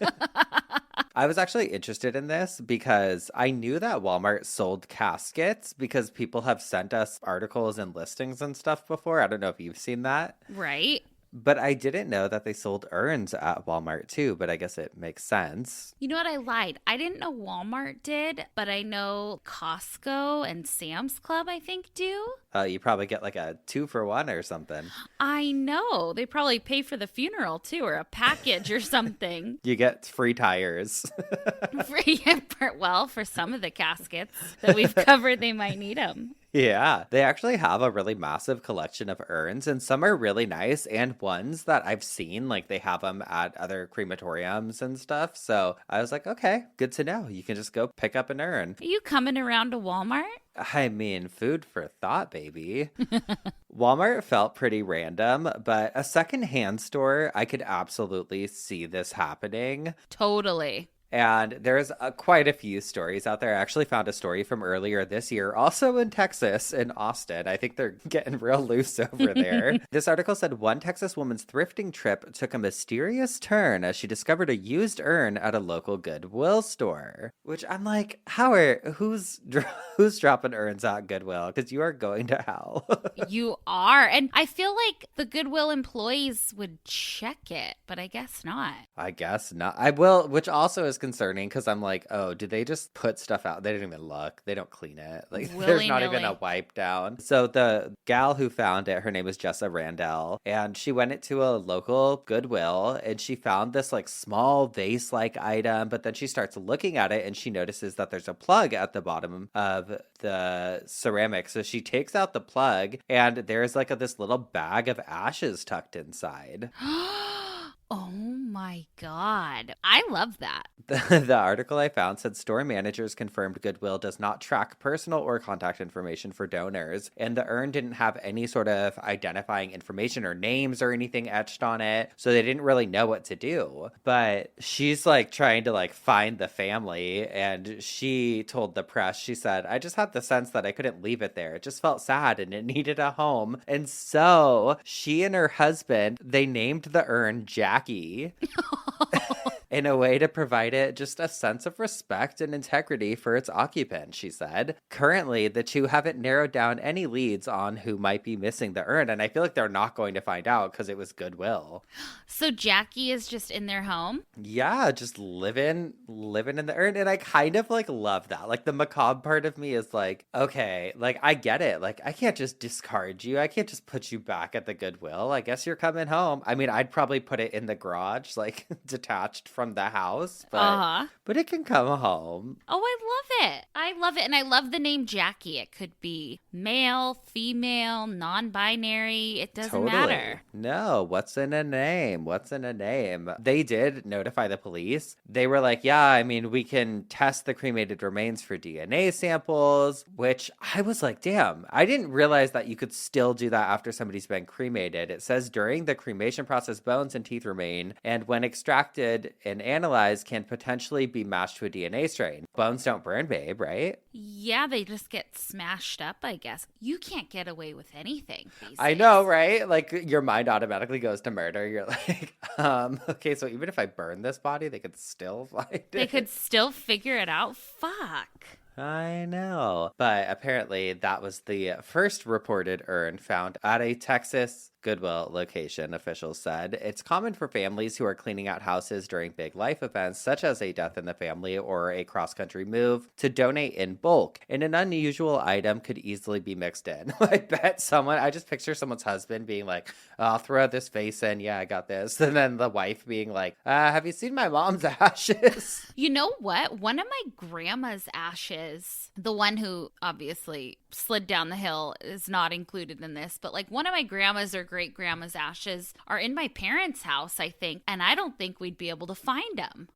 I was actually interested in this because I knew that Walmart sold caskets because people have sent us articles and listings and stuff before. I don't know if you've seen that. Right. But I didn't know that they sold urns at Walmart too, but I guess it makes sense. You know what? I lied. I didn't know Walmart did, but I know Costco and Sam's Club, I think, do. You probably get like a 2-for-1 or something. I know. They probably pay for the funeral too, or a package or something. You get free tires. Well, for some of the caskets that we've covered, they might need them. Yeah, they actually have a really massive collection of urns, and some are really nice, and ones that I've seen, like they have them at other crematoriums and stuff. So I was like, okay, good to know. You can just go pick up an urn. Are you coming around to Walmart? I mean, food for thought, baby. Walmart felt pretty random, but a secondhand store, I could absolutely see this happening. Totally. And there's quite a few stories out there. I actually found a story from earlier this year, also in Texas, in Austin. I think they're getting real loose over there. This article said one Texas woman's thrifting trip took a mysterious turn as she discovered a used urn at a local Goodwill store. Which I'm like, who's dropping urns at Goodwill? Because you are going to hell. You are. And I feel like the Goodwill employees would check it, but I guess not. I guess not. I will, which also is concerning because I'm like, oh, did they just put stuff out? They didn't even look. They don't clean it. Like there's not even a wipe down. So the gal who found it, her name was Jessa Randell, and she went into a local Goodwill and she found this like small vase-like item, but then she starts looking at it and she notices that there's a plug at the bottom of the ceramic. So she takes out the plug and there's like this little bag of ashes tucked inside. Oh my God. I love that. The article I found said store managers confirmed Goodwill does not track personal or contact information for donors, and the urn didn't have any sort of identifying information or names or anything etched on it, so they didn't really know what to do. But she's like trying to like find the family, and she told the press, she said, I just had the sense that I couldn't leave it there. It just felt sad and it needed a home. And so she and her husband, they named the urn Jackie. In a way to provide it just a sense of respect and integrity for its occupant, she said. Currently, the two haven't narrowed down any leads on who might be missing the urn, and I feel like they're not going to find out because it was Goodwill. So Jackie is just in their home? Yeah, just living in the urn, and I kind of like love that. Like the macabre part of me is like, okay, like I get it. Like I can't just discard you. I can't just put you back at the Goodwill. I guess you're coming home. I mean, I'd probably put it in the garage, like detached from from the house, but it can come home. Oh, I love it. I love it. And I love the name Jackie. It could be male, female, non-binary. It doesn't matter. No, what's in a name? What's in a name? They did notify the police. They were like, yeah, I mean, we can test the cremated remains for DNA samples, which I was like, damn, I didn't realize that you could still do that after somebody's been cremated. It says during the cremation process, bones and teeth remain, and when extracted and analyzed can potentially be matched to a DNA strain. Bones don't burn, babe, right? Yeah, they just get smashed up, I guess. You can't get away with anything these days. I know, right? Like, your mind automatically goes to murder. You're like, okay, so even if I burn this body, they could still find it. They could still figure it out? Fuck. I know. But apparently that was the first reported urn found at a Texas Goodwill location, officials said. It's common for families who are cleaning out houses during big life events, such as a death in the family or a cross-country move, to donate in bulk. And an unusual item could easily be mixed in. I bet I just picture someone's husband being like, I'll throw this vase in. Yeah, I got this. And then the wife being like, have you seen my mom's ashes? You know what? One of my grandma's ashes, the one who obviously slid down the hill, is not included in this, but like one of my grandma's or great grandma's ashes are in my parents' house, I think, and I don't think we'd be able to find them.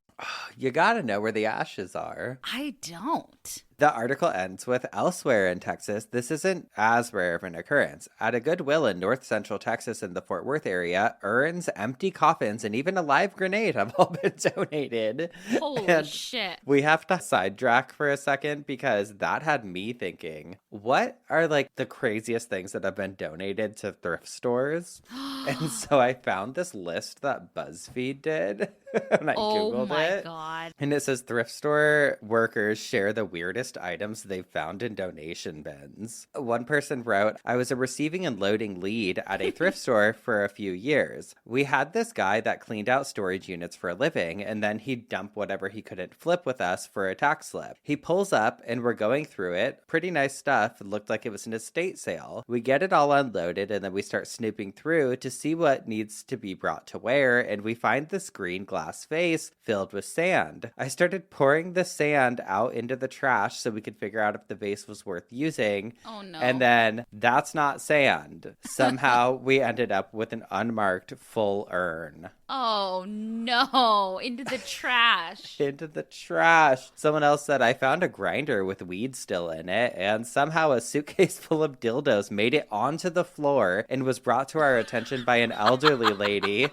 You gotta know where the ashes are. I don't. The article ends with, elsewhere in Texas, this isn't as rare of an occurrence. At a Goodwill in north central Texas in the Fort Worth area, urns, empty coffins, and even a live grenade have all been donated. Holy shit. We have to sidetrack for a second because that had me thinking, what are like the craziest things that have been donated to thrift stores? And so I found this list that BuzzFeed did. And I Googled it. Oh my God. And it says thrift store workers share the weirdest items they've found in donation bins. One person wrote, I was a receiving and loading lead at a thrift store for a few years. We had this guy that cleaned out storage units for a living, and then he'd dump whatever he couldn't flip with us for a tax slip. He pulls up and we're going through it. Pretty nice stuff. It looked like it was an estate sale. We get it all unloaded and then we start snooping through to see what needs to be brought to wear, and we find this green glass vase filled with sand. I started pouring the sand out into the trash so we could figure out if the vase was worth using. Oh no. And then that's not sand. Somehow we ended up with an unmarked full urn. Oh no, into the trash. Into the trash. Someone else said, I found a grinder with weed still in it, and somehow a suitcase full of dildos made it onto the floor and was brought to our attention by an elderly lady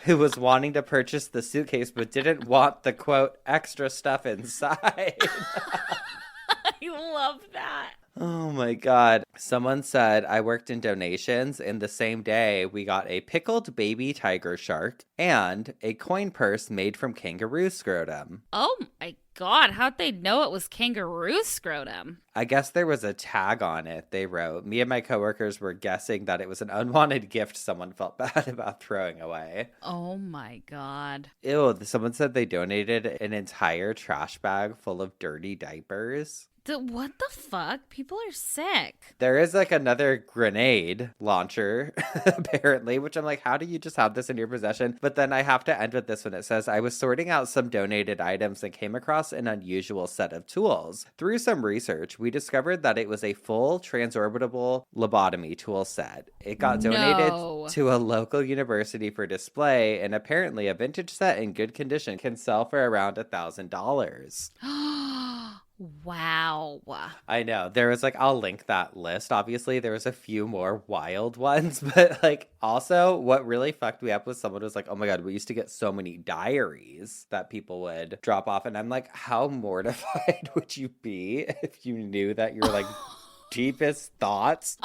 who was wanting to purchase the suitcase but didn't want the, quote, extra stuff inside. I love that. Oh my God. Someone said, I worked in donations, and the same day we got a pickled baby tiger shark and a coin purse made from kangaroo scrotum. Oh my God, how'd they know it was kangaroo scrotum? I guess there was a tag on it, they wrote. Me and my coworkers were guessing that it was an unwanted gift someone felt bad about throwing away. Oh my God. Ew, someone said they donated an entire trash bag full of dirty diapers. What the fuck? People are sick. There is like another grenade launcher, apparently, which I'm like, how do you just have this in your possession? But then I have to end with this one. It says, I was sorting out some donated items and came across an unusual set of tools. Through some research, we discovered that it was a full transorbitable lobotomy tool set. It got donated to a local university for display, and apparently a vintage set in good condition can sell for around $1,000. Wow. I know. There was like, I'll link that list. Obviously, there was a few more wild ones, but like also what really fucked me up was someone was like, oh my God, we used to get so many diaries that people would drop off. And I'm like, how mortified would you be if you knew that your like deepest thoughts?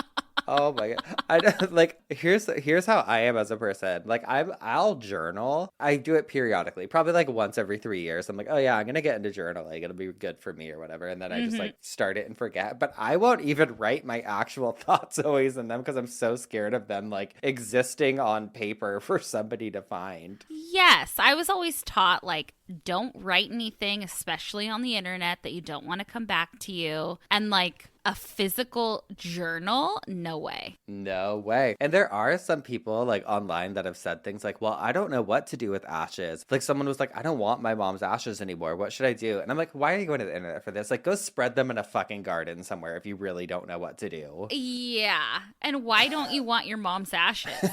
Oh my God. I don't, like, here's how I am as a person. Like, I'll journal. I do it periodically, probably like once every 3 years. I'm like, oh yeah, I'm going to get into journaling. It'll be good for me or whatever. And then I just like start it and forget. But I won't even write my actual thoughts always in them because I'm so scared of them like existing on paper for somebody to find. Yes. I was always taught like, don't write anything, especially on the internet, that you don't want to come back to you. And like a physical journal? No way. No way. And there are some people like online that have said things like, well, I don't know what to do with ashes. Like someone was like, I don't want my mom's ashes anymore. What should I do? And I'm like, why are you going to the internet for this? Like, go spread them in a fucking garden somewhere if you really don't know what to do. Yeah. And why don't you want your mom's ashes?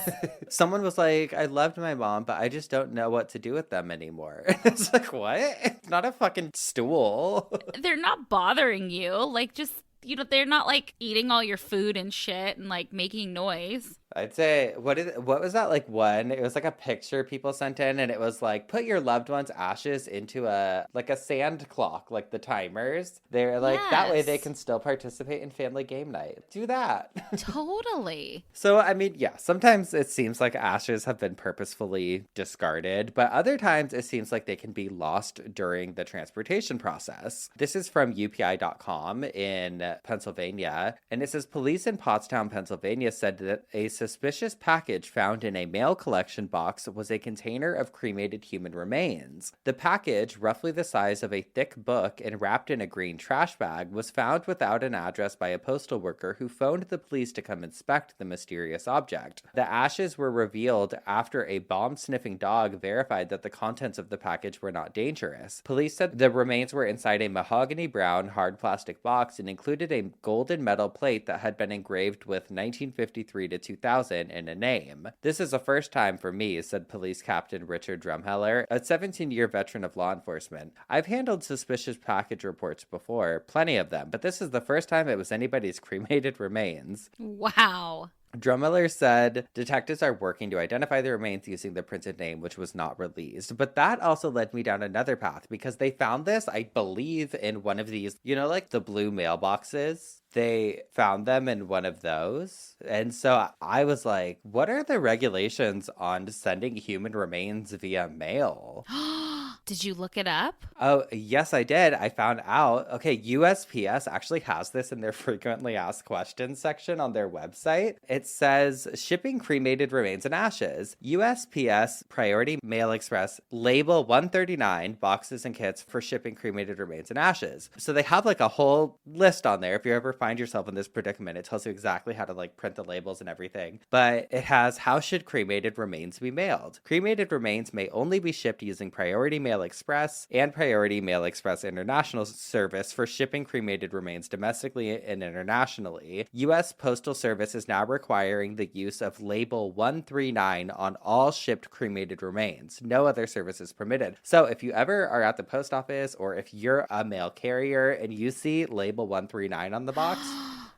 Someone was like, I loved my mom, but I just don't know what to do with them anymore. It's like, what? It's not a fucking stool. They're not bothering you. Like, just, they're not like eating all your food and shit and like making noise. I'd say, what was that like one? It was like a picture people sent in, and it was like, put your loved one's ashes into a sand clock, like the timers. They're like, that way they can still participate in family game night. Do that. Totally. So, I mean, yeah, sometimes it seems like ashes have been purposefully discarded, but other times it seems like they can be lost during the transportation process. This is from UPI.com in Pennsylvania, and it says police in Pottstown, Pennsylvania said that a suspicious package found in a mail collection box was a container of cremated human remains. The package, roughly the size of a thick book and wrapped in a green trash bag, was found without an address by a postal worker who phoned the police to come inspect the mysterious object. The ashes were revealed after a bomb-sniffing dog verified that the contents of the package were not dangerous. Police said the remains were inside a mahogany brown hard plastic box and included a golden metal plate that had been engraved with 1953 to 2000 in a name. This is the first time for me, said Police Captain Richard Drumheller, a 17-year veteran of law enforcement. I've handled suspicious package reports before, plenty of them, but this is the first time it was anybody's cremated remains. Wow. Drumheller said detectives are working to identify the remains using the printed name, which was not released. But that also led me down another path because they found this, I believe, in one of these, like the blue mailboxes. They found them in one of those. And so I was like, what are the regulations on sending human remains via mail? Did you look it up? Oh, yes, I did. I found out. Okay, USPS actually has this in their frequently asked questions section on their website. It says, shipping cremated remains and ashes. USPS Priority Mail Express label 139 boxes and kits for shipping cremated remains and ashes. So they have like a whole list on there. If you ever find yourself in this predicament, it tells you exactly how to like print the labels and everything. But it has, how should cremated remains be mailed? Cremated remains may only be shipped using Priority Mail Express and Priority Mail Express International service for shipping cremated remains domestically and internationally. U.S. Postal Service is now requiring the use of label 139 on all shipped cremated remains. No other service is permitted. So if you ever are at the post office or if you're a mail carrier and you see label 139 on the box,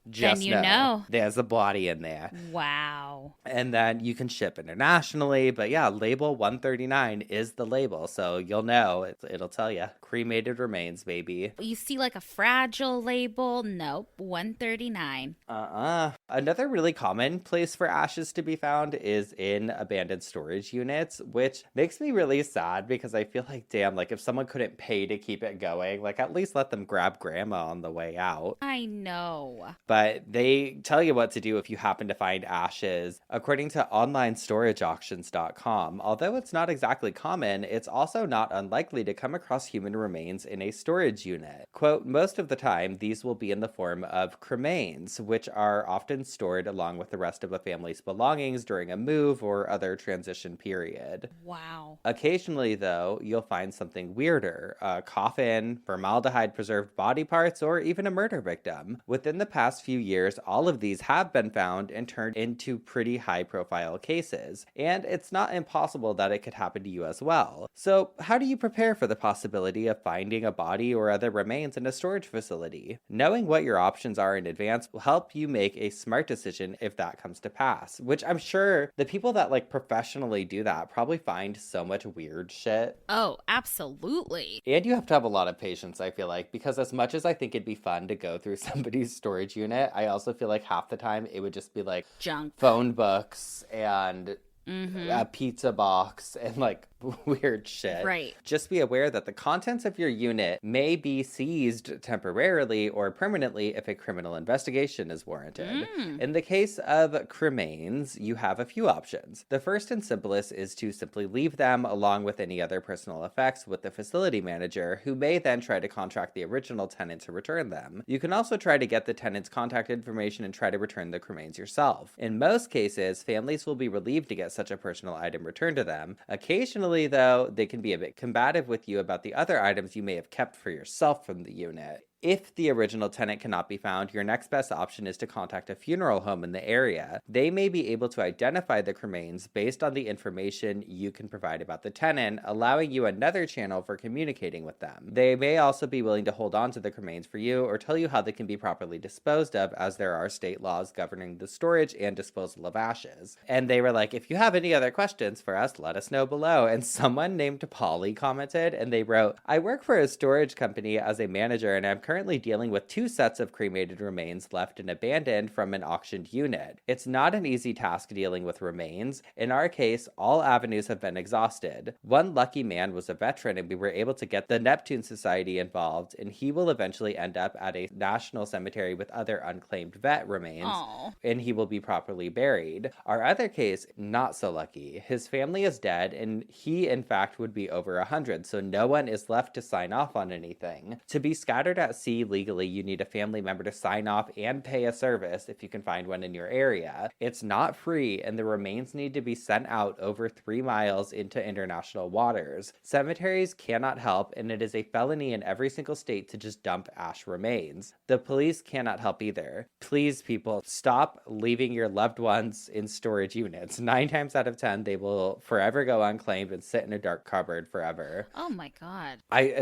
just then know there's a body in there. Wow. And then you can ship internationally. But yeah, label 139 is the label. So you'll know. It'll tell you. Cremated remains, baby. You see like a fragile label? Nope. 139. Another really common place for ashes to be found is in abandoned storage units, which makes me really sad because I feel like, damn, like if someone couldn't pay to keep it going, like at least let them grab grandma on the way out. I know. But they tell you what to do if you happen to find ashes. According to onlinestorageauctions.com, although it's not exactly common, it's also not unlikely to come across human remains in a storage unit. Quote, most of the time, these will be in the form of cremains, which are often stored along with the rest of a family's belongings during a move or other transition period. Wow. Occasionally, though, you'll find something weirder, a coffin, formaldehyde-preserved body parts, or even a murder victim. Within the past few years, all of these have been found and turned into pretty high-profile cases, and it's not impossible that it could happen to you as well. So, how do you prepare for the possibility of finding a body or other remains in a storage facility? Knowing what your options are in advance will help you make a smart decision if that comes to pass, which I'm sure the people that like professionally do that probably find so much weird shit. Oh, absolutely. And you have to have a lot of patience, I feel like, because as much as I think it'd be fun to go through somebody's storage unit, I also feel like half the time it would just be like junk, phone books and a pizza box and like weird shit. Right. Just be aware that the contents of your unit may be seized temporarily or permanently if a criminal investigation is warranted. In the case of cremains, you have a few options. The first and simplest is to simply leave them along with any other personal effects with the facility manager, who may then try to contract the original tenant to return them. You can also try to get the tenant's contact information and try to return the cremains yourself. In most cases, families will be relieved to get such a personal item returned to them. Occasionally, though, they can be a bit combative with you about the other items you may have kept for yourself from the unit. If the original tenant cannot be found, your next best option is to contact a funeral home in the area. They may be able to identify the cremains based on the information you can provide about the tenant, allowing you another channel for communicating with them. They may also be willing to hold on to the cremains for you or tell you how they can be properly disposed of, as there are state laws governing the storage and disposal of ashes. And they were like, if you have any other questions for us, let us know below. And someone named Polly commented, and they wrote, I work for a storage company as a manager, and I'm currently dealing with 2 sets of cremated remains left and abandoned from an auctioned unit. It's not an easy task dealing with remains. In our case, all avenues have been exhausted. One lucky man was a veteran, and we were able to get the Neptune Society involved, and he will eventually end up at a national cemetery with other unclaimed vet remains. Aww. And he will be properly buried. Our other case, not so lucky. His family is dead, and he, in fact, would be over 100, so no one is left to sign off on anything. To be scattered at sea legally, you need a family member to sign off and pay a service if you can find one in your area. It's not free, and the remains need to be sent out over 3 miles into international waters. Cemeteries cannot help, and it is a felony in every single state to just dump ash remains. The police cannot help either. Please, people, stop leaving your loved ones in storage units. 9 times out of 10, they will forever go unclaimed and sit in a dark cupboard forever. Oh my God.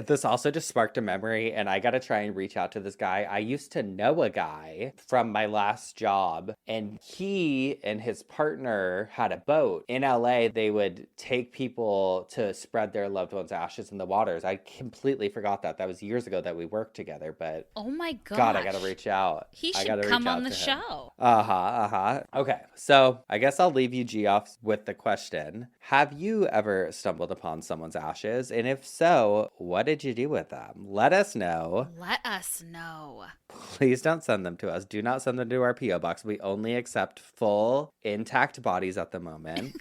This also just sparked a memory, and I gotta try and reach out to this guy. I used to know a guy from my last job, and he and his partner had a boat. In LA, they would take people to spread their loved ones' ashes in the waters. I completely forgot that. That was years ago that we worked together, but oh my God. God, I gotta reach out. He should come on the show. Okay, so I guess I'll leave you, G, off with the question. Have you ever stumbled upon someone's ashes? And if so, what did you do with them? Let us know. Let us know. Please don't send them to us. Do not send them to our P.O. box. We only accept full, intact bodies at the moment.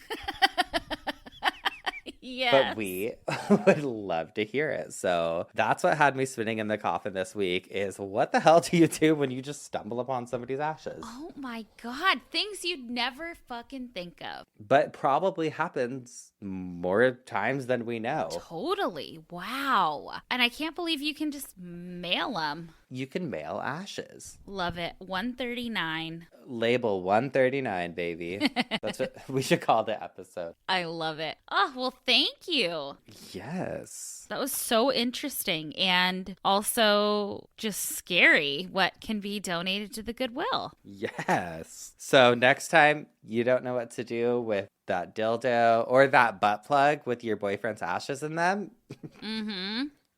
Yes. But we would love to hear it. So that's what had me spinning in the coffin this week is, what the hell do you do when you just stumble upon somebody's ashes? Oh my God. Things you'd never fucking think of. But probably happens more times than we know. Totally. Wow. And I can't believe you can just mail them. You can mail ashes. Love it. 139. Label 139, baby. That's what we should call the episode. I love it. Oh, well, thank you. Yes. That was so interesting and also just scary what can be donated to the Goodwill. Yes. So next time you don't know what to do with that dildo or that butt plug with your boyfriend's ashes in them,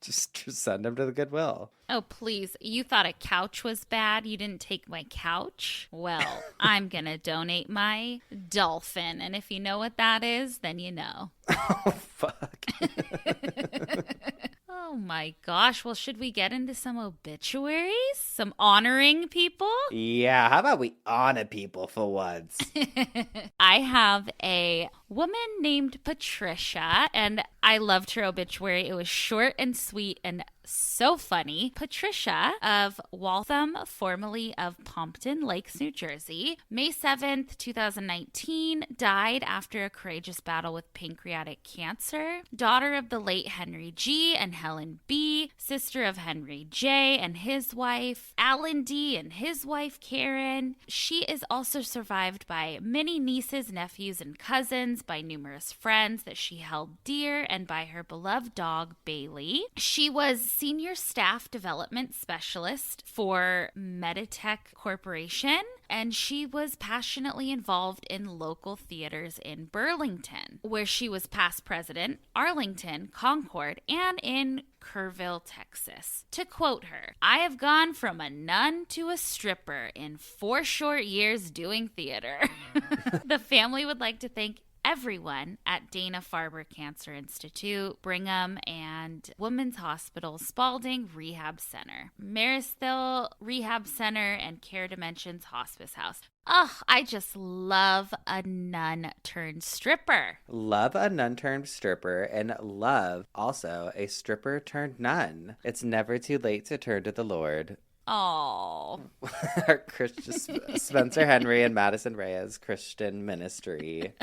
just send them to the Goodwill. Oh, please. You thought a couch was bad? You didn't take my couch? Well, I'm going to donate my dolphin. And if you know what that is, then you know. Oh, fuck. Oh, my gosh. Well, should we get into some obituaries? Some honoring people? Yeah, how about we honor people for once? I have a woman named Patricia, and I loved her obituary. It was short and sweet and so funny. Patricia of Waltham, formerly of Pompton Lakes, New Jersey, May 7th, 2019, died after a courageous battle with pancreatic cancer. Daughter of the late Henry G. and Helen B., sister of Henry J. and his wife, Alan D. and his wife, Karen. She is also survived by many nieces, nephews, and cousins, by numerous friends that she held dear, and by her beloved dog, Bailey. She was Senior Staff Development Specialist for Meditech Corporation, and she was passionately involved in local theaters in Burlington, where she was past president, Arlington, Concord, and in Kerrville, Texas. To quote her, "I have gone from a nun to a stripper in 4 short years doing theater." The family would like to thank everyone at Dana-Farber Cancer Institute, Brigham and Women's Hospital, Spalding Rehab Center, Marysville Rehab Center, and Care Dimensions Hospice House. Oh, I just love a nun turned stripper. Love a nun turned stripper, and love also a stripper turned nun. It's never too late to turn to the Lord. Oh. Our Christian Spencer Henry and Madison Reyes Christian Ministry.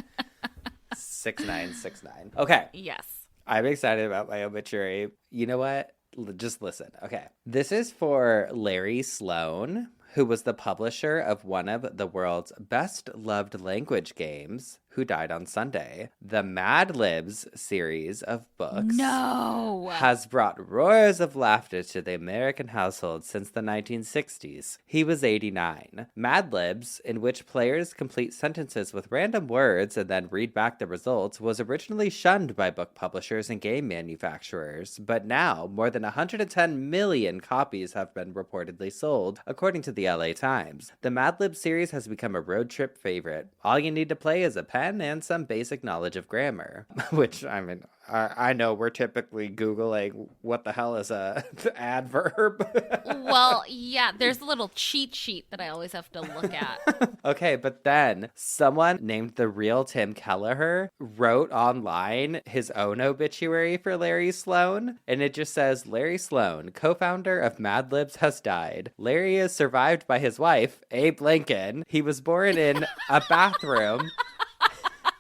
6969. Okay. Yes. I'm excited about my obituary. You know what? Just listen. Okay. This is for Larry Sloan, who was the publisher of one of the world's best loved language games, who died on Sunday. The Mad Libs series of books has brought roars of laughter to the American household since the 1960s. He was 89. Mad Libs, in which players complete sentences with random words and then read back the results, was originally shunned by book publishers and game manufacturers, but now more than 110 million copies have been reportedly sold, according to the LA Times. The Mad Libs series has become a road trip favorite. All you need to play is a pen and some basic knowledge of grammar, which, I mean, I know we're typically Googling what the hell is a adverb. Well, yeah, there's a little cheat sheet that I always have to look at. Okay, but then someone named the real Tim Kelleher wrote online his own obituary for Larry Sloan, and it just says, Larry Sloan, co-founder of Mad Libs, has died. Larry is survived by his wife, Abe Lincoln. He was born in a bathroom.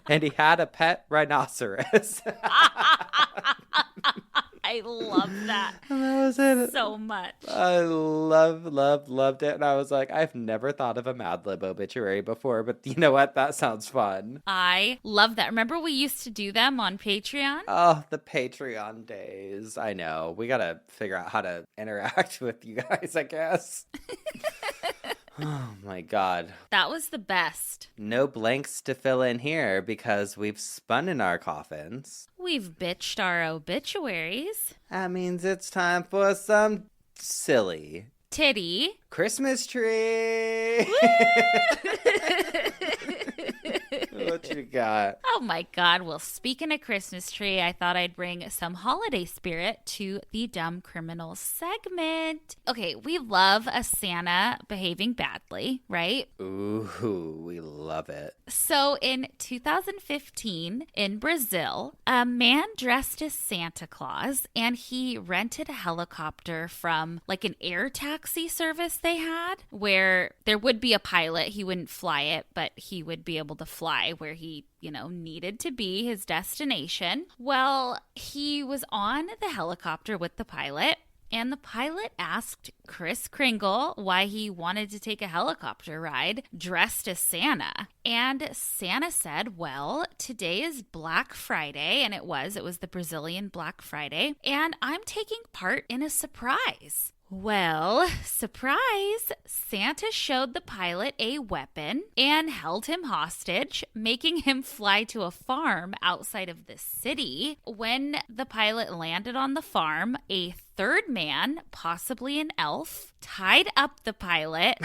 And he had a pet rhinoceros. I love that. That was it. So much. I loved it. And I was like, I've never thought of a Mad Lib obituary before, but you know what? That sounds fun. I love that. Remember we used to do them on Patreon? Oh, the Patreon days. I know. We got to figure out how to interact with you guys, I guess. Oh my God. That was the best. No blanks to fill in here because we've spun in our coffins. We've bitched our obituaries. That means it's time for some silly titty Christmas tree. What you got? Oh my God. Well, speaking of Christmas tree, I thought I'd bring some holiday spirit to the Dumb Criminal segment. Okay, we love a Santa behaving badly, right? Ooh, we love it. So in 2015 in Brazil, a man dressed as Santa Claus, and he rented a helicopter from like an air taxi service they had where there would be a pilot. He wouldn't fly it, but he would be able to fly where he, needed to be, his destination. Well, he was on the helicopter with the pilot, and the pilot asked Kris Kringle why he wanted to take a helicopter ride dressed as Santa. And Santa said, well, today is Black Friday, and it was the Brazilian Black Friday, and I'm taking part in a surprise. Well, surprise, Santa showed the pilot a weapon and held him hostage, making him fly to a farm outside of the city. When the pilot landed on the farm, a third man, possibly an elf, tied up the pilot,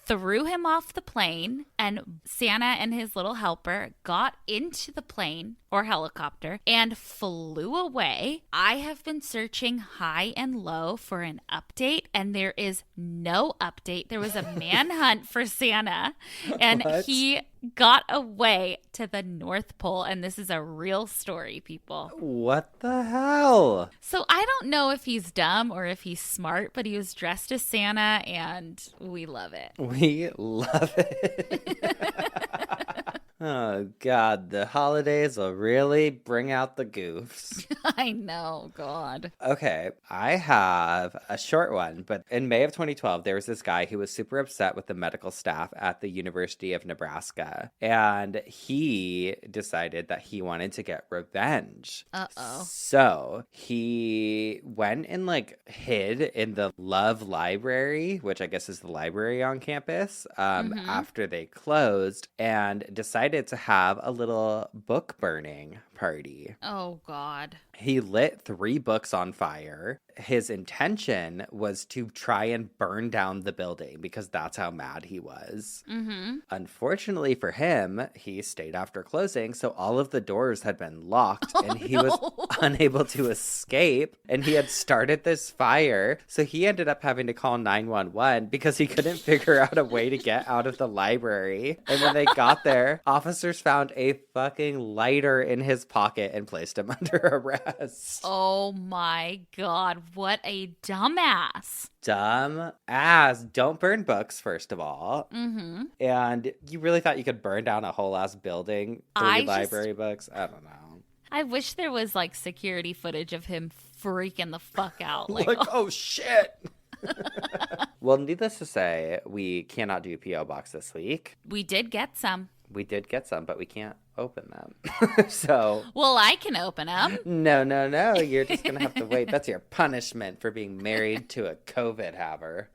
threw him off the plane, and Santa and his little helper got into the plane or helicopter and flew away. I have been searching high and low for an update, and there is no update. There was a manhunt for Santa, and he got away to the North Pole, and this is a real story, people. What the hell? So I don't know if he's dumb or if he's smart, but he was dressed as Santa, and we love it. We love it. Oh, God, the holidays will really bring out the goofs. I know, God. Okay, I have a short one, but in May of 2012, there was this guy who was super upset with the medical staff at the University of Nebraska, and he decided that he wanted to get revenge. Uh-oh. So he went and hid in the Love Library, which I guess is the library on campus, after they closed, and decided to have a little book burning party. Oh, God. He lit 3 books on fire. His intention was to try and burn down the building because that's how mad he was. Mm-hmm. Unfortunately for him, he stayed after closing, so all of the doors had been locked and he was unable to escape. And he had started this fire, so he ended up having to call 911 because he couldn't figure out a way to get out of the library. And when they got there, officers found a fucking lighter in his pocket and placed him under arrest. Oh my God, what a dumbass. Dumb ass. Don't burn books, first of all. Mm-hmm. And you really thought you could burn down a whole ass building? 3 library books? I don't know. I wish there was like security footage of him freaking the fuck out. Like oh shit. Well, needless to say, we cannot do P.O. Box this week. We did get some. We did get some, but we can't open them. So. Well, I can open them. No. You're just going to have to wait. That's your punishment for being married to a COVID haver.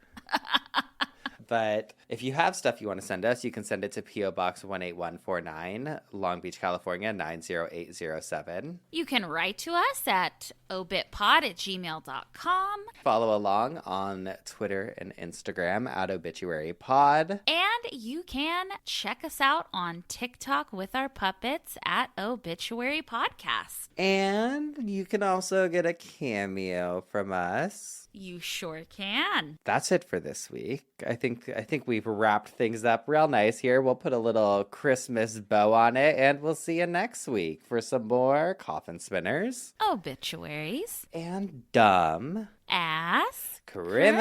But if you have stuff you want to send us, you can send it to P.O. Box 18149, Long Beach, California, 90807. You can write to us at obitpod@gmail.com. Follow along on Twitter and Instagram at obituarypod. And you can check us out on TikTok with our puppets at Obituary Podcast. And you can also get a cameo from us. You sure can. That's it for this week. I think we've wrapped things up real nice here. We'll put a little Christmas bow on it, and we'll see you next week for some more coffin spinners, obituaries, and dumb ass criminals.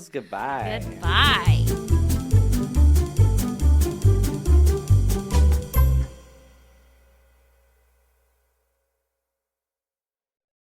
Goodbye. Goodbye.